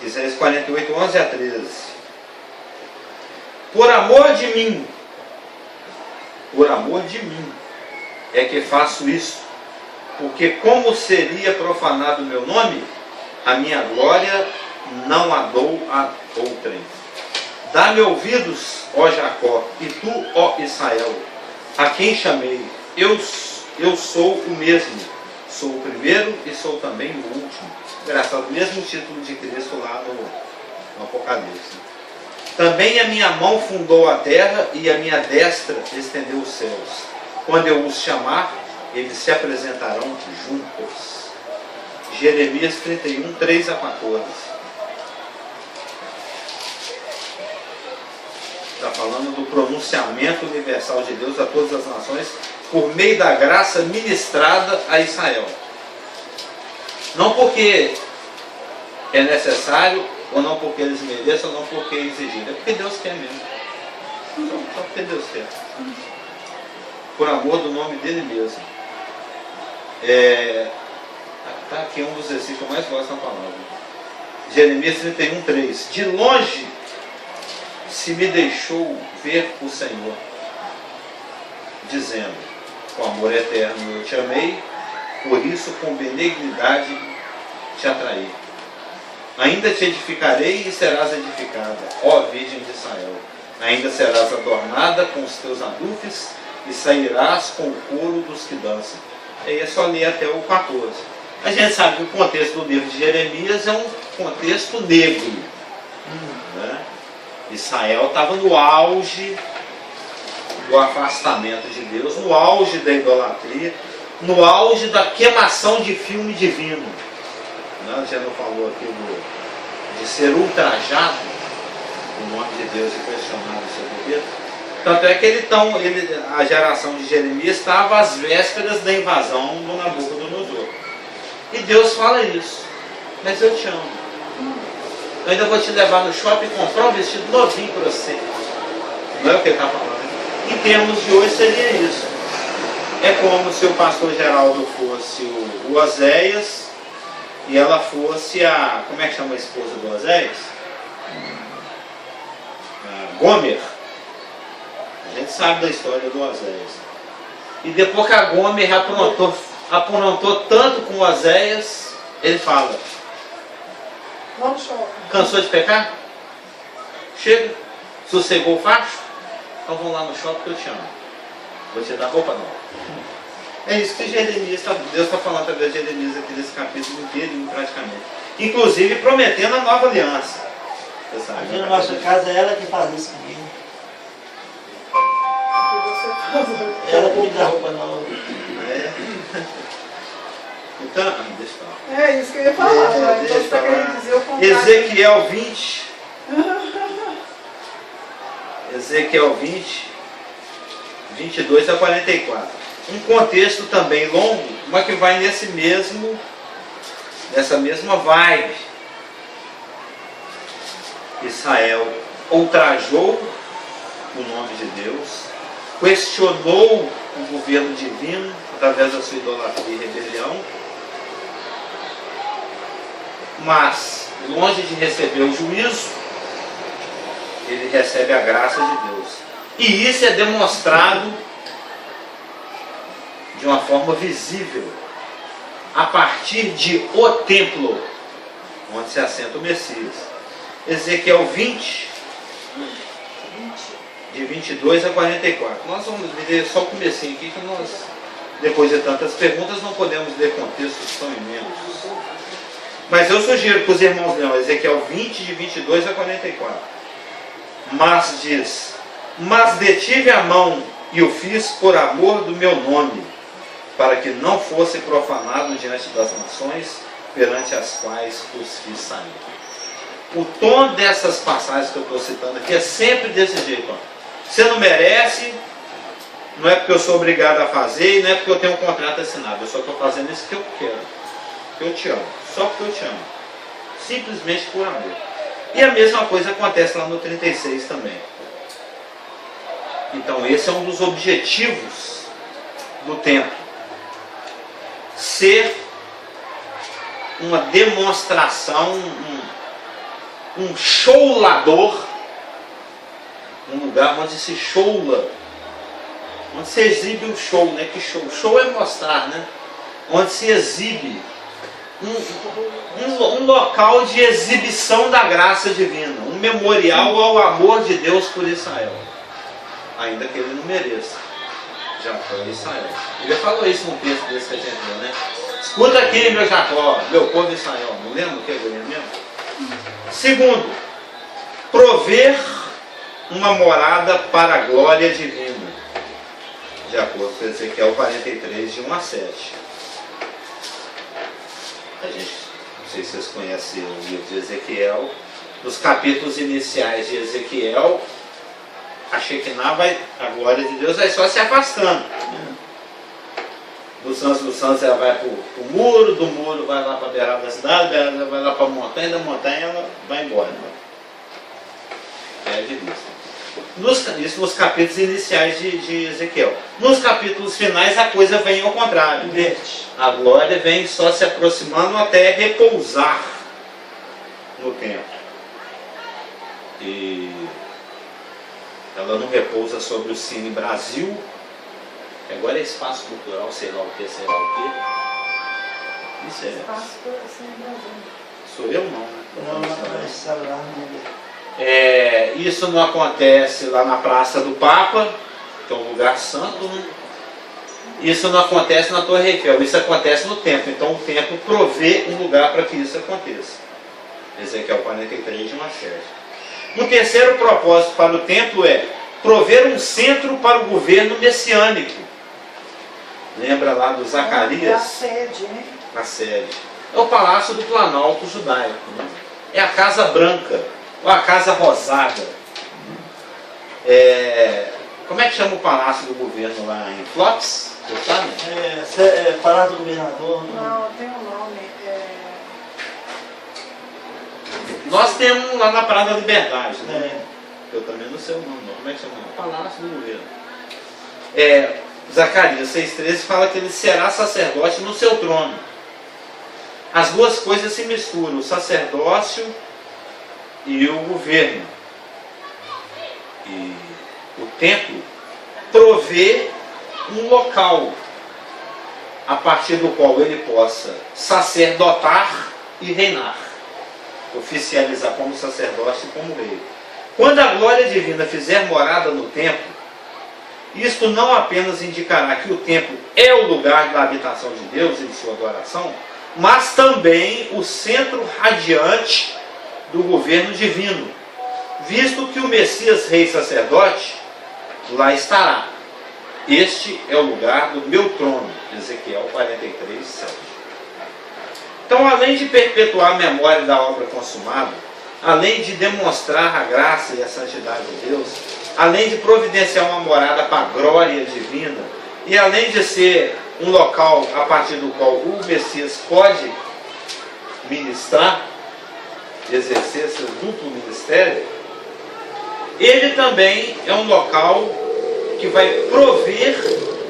Isaías 48, 11 a 13. Por amor de mim, é que faço isso, porque como seria profanado o meu nome, a minha glória não a dou a outrem. Dá-me ouvidos, ó Jacó, e tu, ó Israel, a quem chamei. Eu sou o mesmo, sou o primeiro e sou também o último. Engraçado, o mesmo título de Cristo lá no Apocalipse. Também a minha mão fundou a terra e a minha destra estendeu os céus. Quando eu os chamar, eles se apresentarão juntos. Jeremias 31, 3 a 14. Está falando do pronunciamento universal de Deus a todas as nações por meio da graça ministrada a Israel. Não porque é necessário, ou não porque eles merecem, ou não porque é exigido. É porque Deus quer mesmo. Só porque Deus quer. Por amor do nome dele mesmo. Está aqui um dos versículos que eu mais gosto da palavra. Jeremias 31, 3. De longe se me deixou ver o Senhor, dizendo, com amor eterno eu te amei, por isso com benignidade te atraí. Ainda te edificarei e serás edificada, ó Virgem de Israel. Ainda serás adornada com os teus adufes e sairás com o coro dos que dançam. Aí é só ler até o 14. A gente sabe que o contexto do livro de Jeremias é um contexto negro. Né? Israel estava no auge do afastamento de Deus, no auge da idolatria, no auge da queimação de filme divino. A gente não falou aqui de ser ultrajado o nome de Deus e questionado o seu poder. Tanto é que a geração de Jeremias estava às vésperas da invasão do Nabucodonosor. E Deus fala isso. Mas eu te amo. Eu ainda vou te levar no shopping e comprar um vestido novinho para você. Não é o que ele está falando. Em termos de hoje seria isso. É como se o pastor Geraldo fosse o Oséias e ela fosse a... Como é que chama a esposa do Oséias? A Gomer. A gente sabe da história do Oséias. E depois que a Gomer aprontou tanto com o Oséias, ele fala... Vamos shopping. Cansou de pecar? Chega? Sossegou o facho? Então vamos lá no shopping que eu te amo. Vou te dar roupa nova. É isso que Deus está falando através de Jeremias aqui nesse capítulo inteiro, praticamente. Inclusive prometendo a nova aliança. Você sabe, aqui na nossa casa é ela que faz isso comigo. Ela que me dá roupa nova. Então, deixa eu falar. É isso que eu ia falar. Então você está querendo dizer o contrário. Ezequiel 20. Ezequiel 20, 22 a 44. Um contexto também longo, mas que vai nessa mesma vibe. Israel ultrajou o nome de Deus, questionou o governo divino através da sua idolatria e rebelião, mas longe de receber o juízo, ele recebe a graça de Deus. E isso é demonstrado de uma forma visível a partir de o templo onde se assenta o Messias. Ezequiel 20, de 22 a 44. Nós vamos ler só o comecinho aqui, que nós, depois de tantas perguntas, não podemos ler contextos tão imensos. Mas eu sugiro para os irmãos leiam Ezequiel 20, de 22 a 44. Mas diz: mas detive a mão e o fiz por amor do meu nome, para que não fosse profanado diante das nações perante as quais os fiz sair. O tom dessas passagens que eu estou citando aqui é sempre desse jeito. Ó. Você não merece, não é porque eu sou obrigado a fazer, e não é porque eu tenho um contrato assinado. Eu só estou fazendo isso que eu quero, porque eu te amo, só porque eu te amo. Simplesmente por amor. E a mesma coisa acontece lá no 36 também. Então esse é um dos objetivos do templo. Ser uma demonstração, um showlador, um lugar onde se showla, onde se exibe o show, né? Que show? Show é mostrar, né? Onde se exibe um local de exibição da graça divina, um memorial ao amor de Deus por Israel, ainda que ele não mereça. Jacó e Israel. Ele falou isso num texto desse que a gente viu, né? Escuta aqui, meu Jacó, meu povo Israel. Não lembra o que é mesmo? Segundo, prover uma morada para a glória divina, de acordo com Ezequiel 43, de 1 a 7. A gente, não sei se vocês conhecem o livro de Ezequiel, nos capítulos iniciais de Ezequiel, a Shekinah vai, a glória de Deus vai só se afastando. Dos anos ela vai para o muro, do muro vai lá para a beirada da cidade, ela vai lá para a montanha, da montanha ela vai embora. É de vista. Isso nos capítulos iniciais de Ezequiel. Nos capítulos finais a coisa vem ao contrário. A glória vem só se aproximando até repousar no templo. E ela não repousa sobre o Cine Brasil, que agora é espaço cultural, sei lá o que, sei lá o que. Isso é. Espaço Cine Brasil. Sou eu não, né? Não, sabe lá, não. Isso não acontece lá na Praça do Papa, que é um lugar santo. Né? Isso não acontece na Torre Eiffel, isso acontece no templo. Então o templo provê um lugar para que isso aconteça. Ezequiel 43, de 1 a 7. Um terceiro propósito para o templo é prover um centro para o governo messiânico. Lembra lá do Zacarias? A sede, né? A sede. É o Palácio do Planalto Judaico. Né? É a Casa Branca, ou a Casa Rosada. Como é que chama o Palácio do Governo lá em Flops? Você sabe? Palácio do Governador. Não, tem um nome. Nós temos lá na Praia da Liberdade, né? Eu também não sei o nome, não. Como é que chama? Palácio do Governo. Zacarias 6,13 fala que ele será sacerdote no seu trono. As duas coisas se misturam, o sacerdócio e o governo. E o templo provê um local a partir do qual ele possa sacerdotar e reinar. Oficializar como sacerdote e como rei. Quando a glória divina fizer morada no templo, isto não apenas indicará que o templo é o lugar da habitação de Deus e de sua adoração, mas também o centro radiante do governo divino, visto que o Messias Rei Sacerdote lá estará. Este é o lugar do meu trono, Ezequiel 43, 7. Então, além de perpetuar a memória da obra consumada, além de demonstrar a graça e a santidade de Deus, além de providenciar uma morada para a glória divina, e além de ser um local a partir do qual o Messias pode ministrar, exercer seu duplo ministério, ele também é um local que vai prover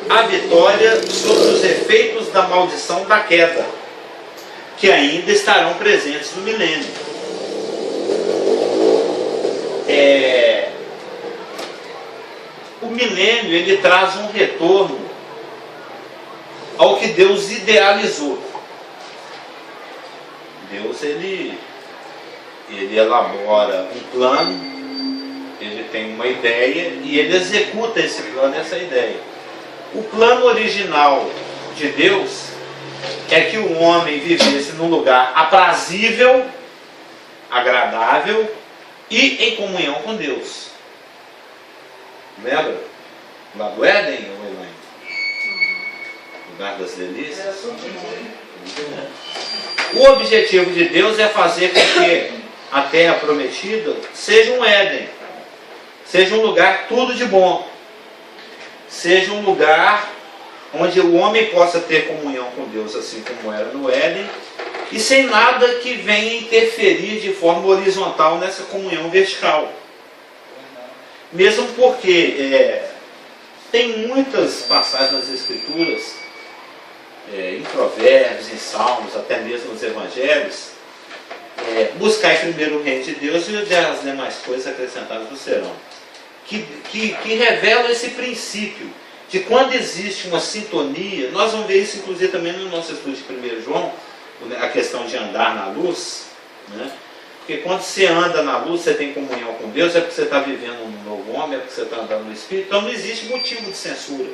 a vitória sobre os efeitos da maldição da queda, que ainda estarão presentes no milênio. O milênio, ele traz um retorno ao que Deus idealizou. Deus, ele elabora um plano, ele tem uma ideia e ele executa esse plano, essa ideia. O plano original de Deus é que o homem vivesse num lugar aprazível, agradável e em comunhão com Deus. Lembra? Lá do Éden, ou Elaine? Lugar das delícias. O objetivo de Deus é fazer com que a terra prometida seja um Éden, seja um lugar tudo de bom, seja um lugar onde o homem possa ter comunhão com Deus, assim como era no Éden, e sem nada que venha interferir de forma horizontal nessa comunhão vertical. Mesmo porque tem muitas passagens nas Escrituras, em Provérbios, em Salmos, até mesmo nos Evangelhos, buscar primeiro o reino de Deus e as demais coisas acrescentadas do serão. Que revelam esse princípio de quando existe uma sintonia. Nós vamos ver isso inclusive também no nosso estudo de 1 João, a questão de andar na luz, né? Porque quando você anda na luz, você tem comunhão com Deus, é porque você está vivendo um novo homem, é porque você está andando no Espírito, então não existe motivo de censura.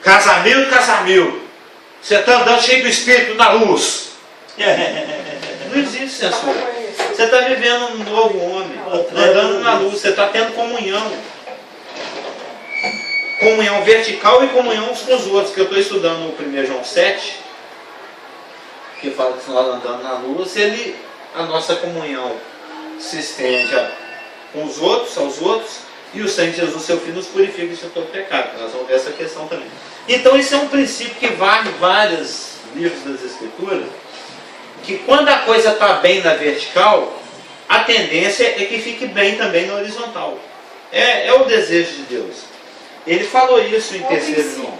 Casamento, casamento. Você está andando cheio do Espírito na luz. Não existe censura. Você está vivendo um novo homem, andando na luz, você está tendo comunhão. Comunhão vertical e comunhão uns com os outros, que eu estou estudando o 1 João 7, que fala que nós andando na luz, a nossa comunhão se estende com os outros, aos outros, e o sangue de Jesus, seu Filho, nos purifica de todo pecado. Nós vamos ver essa questão também. Então, isso é um princípio que vale em vários livros das Escrituras, que quando a coisa está bem na vertical, a tendência é que fique bem também na horizontal. É o desejo de Deus. Ele falou isso em 3 João.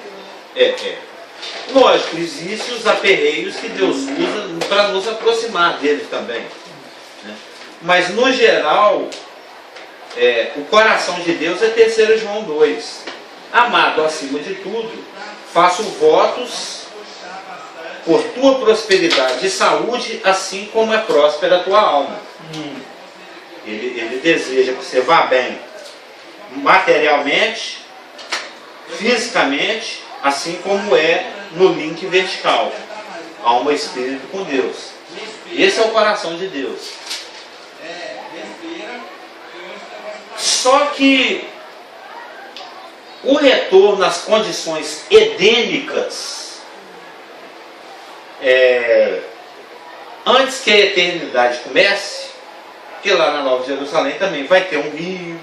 Lógico, existem os aperreios que Deus usa para nos aproximar dele também, né? Mas no geral, o coração de Deus é 3 João 2. Amado, acima de tudo, faço votos por tua prosperidade e saúde, assim como é próspera a tua alma. Ele deseja que você vá bem materialmente, fisicamente, assim como é no link vertical, alma e espírito com Deus. Esse é o coração de Deus. Só que o retorno nas condições edênicas, antes que a eternidade comece, porque lá na Nova Jerusalém também vai ter um rio,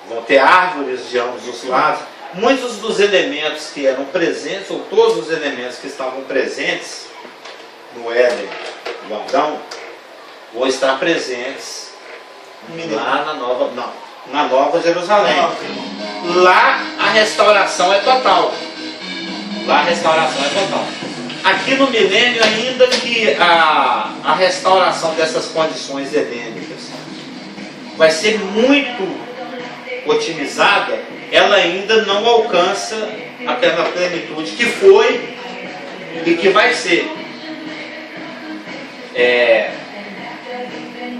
vão ter árvores de ambos os lados. Muitos dos elementos que eram presentes, ou todos os elementos que estavam presentes no Éden, no Adão, vão estar presentes lá na Nova Jerusalém. Lá a restauração é total. Aqui no milênio, ainda que a restauração dessas condições edênicas vai ser muito otimizada, ela ainda não alcança aquela plenitude que foi e que vai ser.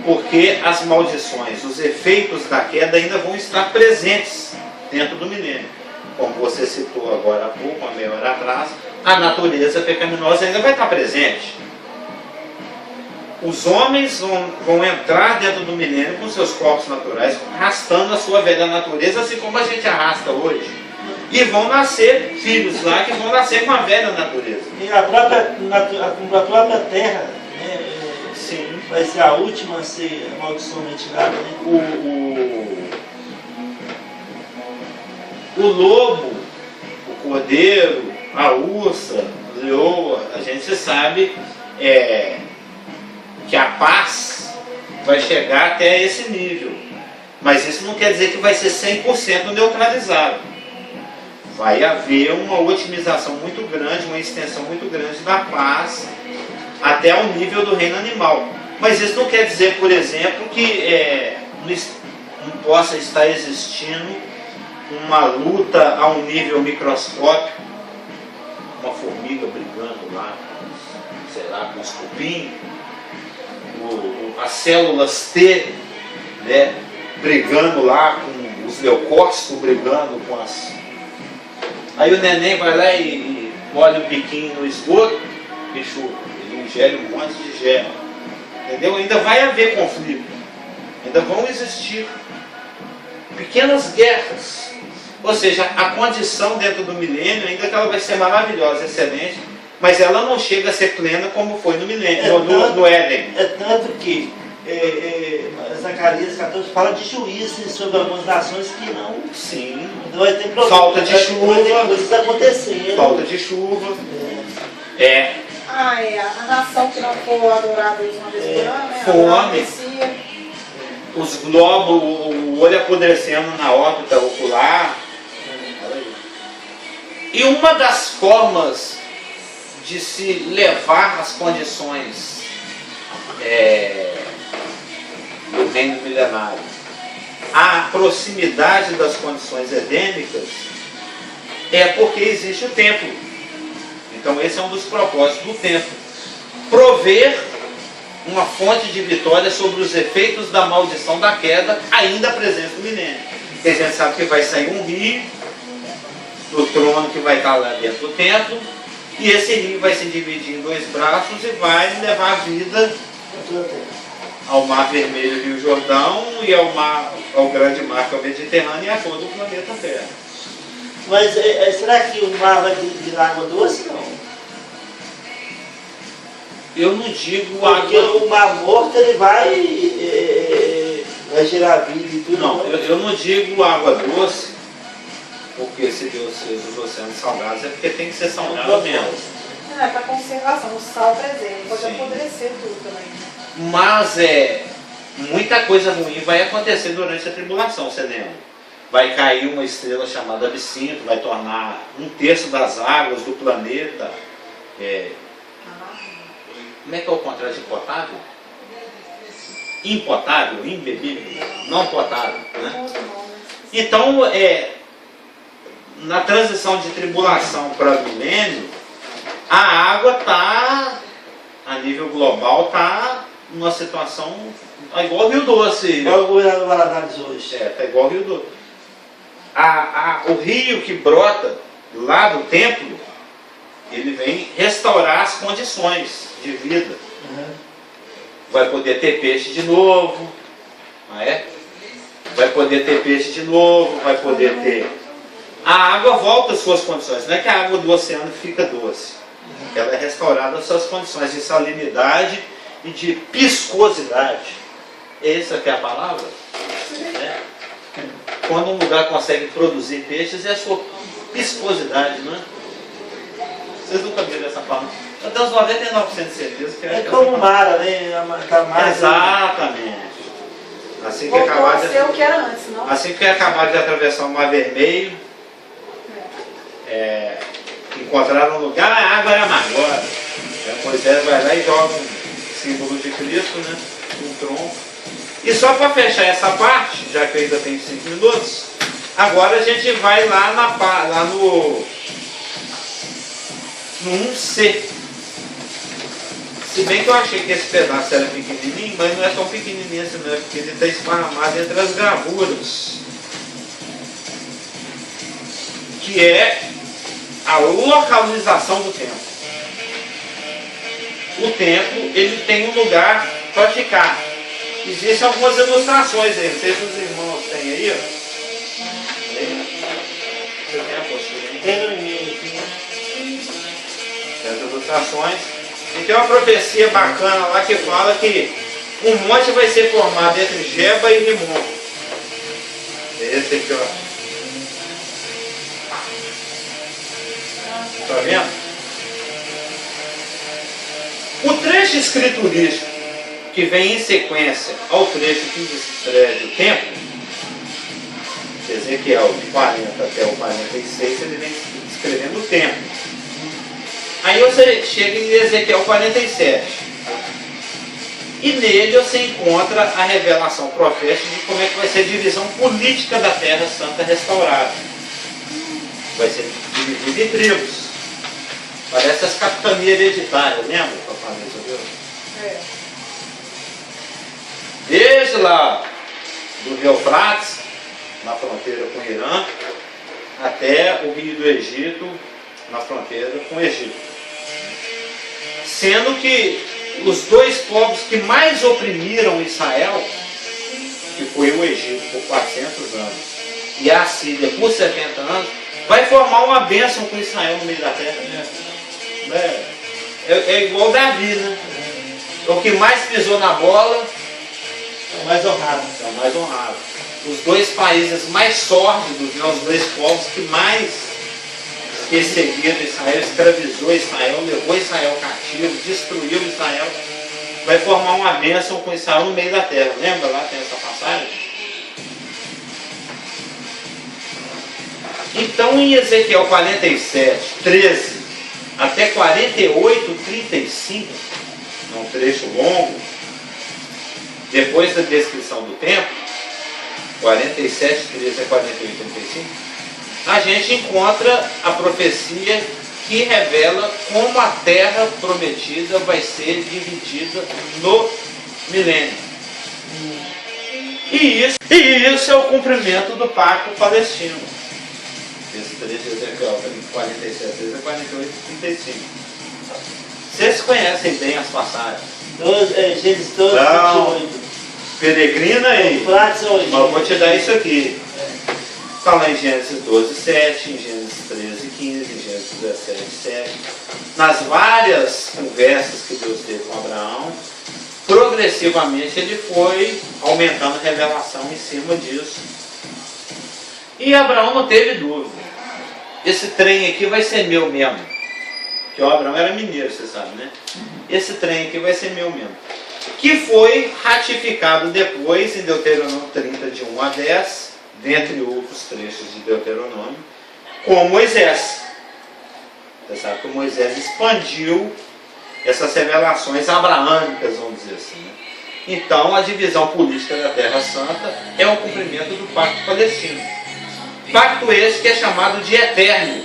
Porque as maldições, os efeitos da queda ainda vão estar presentes dentro do milênio. Como você citou agora há pouco, uma meia hora atrás, a natureza pecaminosa ainda vai estar presente. Os homens vão entrar dentro do milênio com seus corpos naturais, arrastando a sua velha natureza, assim como a gente arrasta hoje. E vão nascer filhos lá que vão nascer com a velha natureza. E a própria terra, né, Sim. vai ser a última a ser amaldiçoamente tirada, né? O lobo, o cordeiro, a ursa, a leoa, a gente sabe que a paz vai chegar até esse nível. Mas isso não quer dizer que vai ser 100% neutralizado. Vai haver uma otimização muito grande, uma extensão muito grande da paz até o nível do reino animal. Mas isso não quer dizer, por exemplo, que não possa estar existindo uma luta a um nível microscópico, uma formiga brigando lá, sei lá, com os cupim, as células T, né, brigando lá com os leucócitos, brigando com as... Aí o neném vai lá e molha o biquinho no esgoto, bicho, ele ingere um monte de gel. Entendeu? Ainda vai haver conflito. Ainda vão existir pequenas guerras. Ou seja, a condição dentro do milênio, ainda que ela vai ser maravilhosa, excelente, mas ela não chega a ser plena como foi no milênio, no Éden. É tanto que Zacarias 14 fala de juízes sobre algumas nações que não... Sim. Não vai ter problema. Falta de chuva. Vai ter coisas acontecendo. Falta de chuva. A nação que não for adorada uma vez por ano, né? Fome. Os globos, o olho apodrecendo na órbita ocular. E uma das formas de se levar às condições do reino milenário à proximidade das condições edênicas é porque existe o templo. Então esse é um dos propósitos do templo. Prover uma fonte de vitória sobre os efeitos da maldição da queda, ainda presente no milênio. Porque a gente sabe que vai sair um rio do trono que vai estar lá dentro do templo, e esse rio vai se dividir em dois braços e vai levar a vida ao Mar Vermelho e Rio Jordão, e ao grande mar que é o Mediterrâneo, e a todo o planeta Terra. Mas será que o mar vai virar água doce? Não. Eu não digo Porque água... o mar morto ele vai gerar vida e tudo. Não, eu não digo água doce, porque se Deus fez os oceanos salgados é porque tem que ser salgado mesmo. É para conservação, o sal presente, pode Sim. apodrecer tudo também. Mas muita coisa ruim vai acontecer durante a tribulação, você lembra? Vai cair uma estrela chamada absinto, vai tornar 1/3 das águas do planeta. Como é que é o contrário de potável? Impotável, imbebível, não potável. Né? Então, na transição de tribulação para milênio, a água está, a nível global, está numa situação igual o Rio Doce. Olha o governador Valadares hoje. Está igual o Rio Doce. O rio que brota lá do templo, ele vem restaurar as condições de vida. Vai poder ter peixe de novo, não é? Vai poder ter peixe de novo, vai poder ter... A água volta às suas condições, não é que a água do oceano fica doce. Ela é restaurada às suas condições de salinidade e de piscosidade. Essa que é a palavra? Né? Quando um lugar consegue produzir peixes, é a sua piscosidade, não é? Vocês nunca viram essa palavra? Eu tenho uns 99% de certeza que É como Mara, né? Exatamente. Assim que Voltou acabar a ser o que era antes, não? Assim que acabar de atravessar o Mar Vermelho, encontraram um lugar, a água era maior. Moisés vai lá e joga um símbolo de Cristo, né? Um tronco. E só para fechar essa parte, já que eu ainda tenho 5 minutos, agora a gente vai lá no 1C. Se bem que eu achei que esse pedaço era pequenininho, mas não é tão pequenininho assim, não é, porque ele está esparramado entre as gravuras, que é a localização do templo. O templo, ele tem um lugar para ficar. Existem algumas ilustrações aí, não sei se os irmãos têm aí, ó. Você tem a postura aí? Tem no e-mail aqui. Tem as ilustrações. E tem uma profecia bacana lá que fala que um monte vai ser formado entre Geba e Rimon. Esse aqui, ó. Tá vendo? O trecho escriturístico que vem em sequência ao trecho que descreve o templo, Ezequiel de 40 até o 46, ele vem descrevendo o templo. Aí você chega em Ezequiel 47. E nele você encontra a revelação profética de como é que vai ser a divisão política da Terra Santa restaurada. Vai ser dividida em tribos. Parece as capitanias hereditárias, lembra? Desde lá do Rio Eufrates, na fronteira com o Irã, até o Rio do Egito, na fronteira com o Egito. Sendo que os dois povos que mais oprimiram Israel, que foi o Egito por 400 anos e a Síria por 70 anos, vai formar uma bênção com Israel no meio da terra. É igual Davi, né? O que mais pisou na bola É o mais honrado. é o mais honrado. Os dois países mais sórdidos, né? Os dois povos que mais perseguiram Israel, escravizou Israel, levou Israel cativo, destruiu Israel, vai formar uma bênção com Israel no meio da terra. Lembra lá, tem essa passagem? Então em Ezequiel 47, 13 até 48, 35, é um trecho longo, depois da descrição do templo, 47, 13 a 48, 35, a gente encontra a profecia que revela como a terra prometida vai ser dividida no milênio. E isso é o cumprimento do pacto palestino. Esse trecho de Ezequiel 47, 48 e 35. Vocês conhecem bem as passagens. Gênesis 12, Não. 28. Peregrina aí. Mas eu vou te dar isso aqui. Está lá em Gênesis 12, 7, em Gênesis 13, 15, em Gênesis 17, 7. Nas várias conversas que Deus teve com Abraão, progressivamente ele foi aumentando a revelação em cima disso. E Abraão não teve dúvida. Esse trem aqui vai ser meu mesmo. Porque o Abraão era mineiro, você sabe, né? Esse trem aqui vai ser meu mesmo. Que foi ratificado depois em Deuteronômio 30, de 1 a 10, dentre outros trechos de Deuteronômio, com Moisés. Você sabe que Moisés expandiu essas revelações abraâmicas, vamos dizer assim. Né? Então, a divisão política da Terra Santa é o cumprimento do Pacto Palestino. Pacto esse que é chamado de eterno,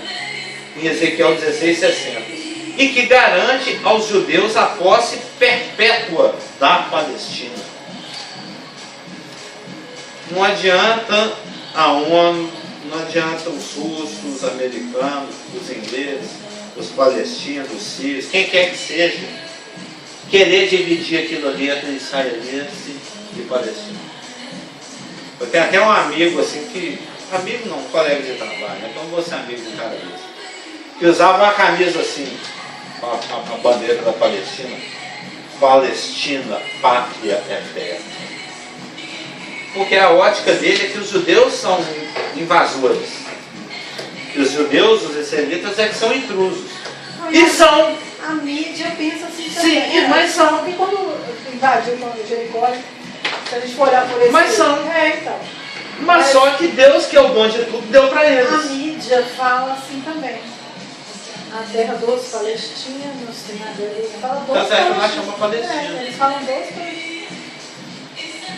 em Ezequiel 16, 60. E que garante aos judeus a posse perpétua da Palestina. Não adianta a ONU, não adianta os russos, os americanos, os ingleses, os palestinos, os sírios, quem quer que seja, querer dividir aquilo ali entre israelense e palestino. Eu tenho até um amigo assim que, amigo não, um colega de trabalho, né? Então eu vou ser amigo de um cara desse, que usava uma camisa assim, a bandeira da Palestina, Palestina, pátria eterna. Porque a ótica dele é que os judeus são invasores. Que os judeus, os israelitas, é que são intrusos. E são. A mídia pensa assim Sim, também. mas são. Porque quando invadiu o Jericó, se a gente for olhar por esse... Mas são. Então. Mas só que Deus, que é o dono de tudo, deu para A eles. mídia fala assim também. A terra dos palestinos, tem a dele, fala dos Tanto é que lá palestinos. chama Palestina. Eles falam dos palestinos.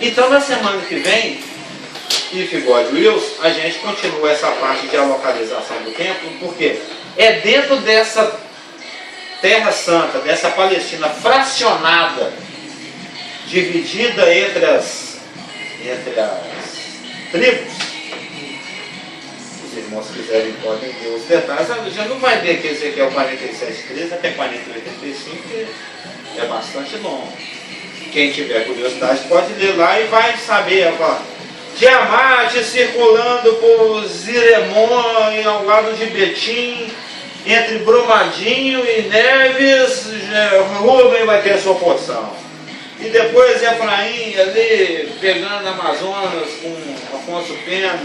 Então, na semana que vem, If God Wills, a gente continua essa parte de localização do templo, porque é dentro dessa Terra Santa, dessa Palestina fracionada, dividida entre as tribos. Os irmãos quiserem podem ver os detalhes. Já não vai ver aqui Ezequiel 47:13 até 48:35, que é bastante longo. Quem tiver curiosidade pode ler lá e vai saber agora. Tiamat circulando por Ziremon, ao lado de Betim, entre Brumadinho e Neves, Rubem vai ter sua porção. E depois Efraim ali, pegando Amazonas com Afonso Pena,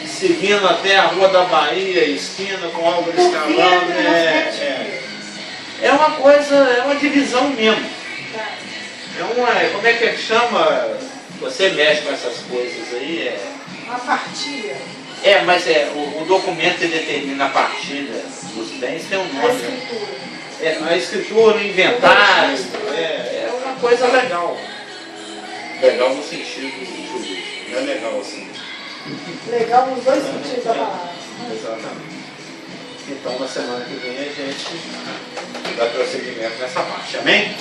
seguindo até a Rua da Bahia, esquina com Álvaro Escalando. É uma coisa, é uma divisão mesmo. Como é que chama? Você mexe com essas coisas aí? Uma partilha. Mas o documento que determina a partilha dos bens tem um A nome. escritura. A escritura, o inventário, é uma coisa legal. Legal no sentido jurídico, não é legal assim. Legal nos dois sentidos da palavra. Exatamente. Então, na semana que vem, a gente dá prosseguimento nessa parte. Amém?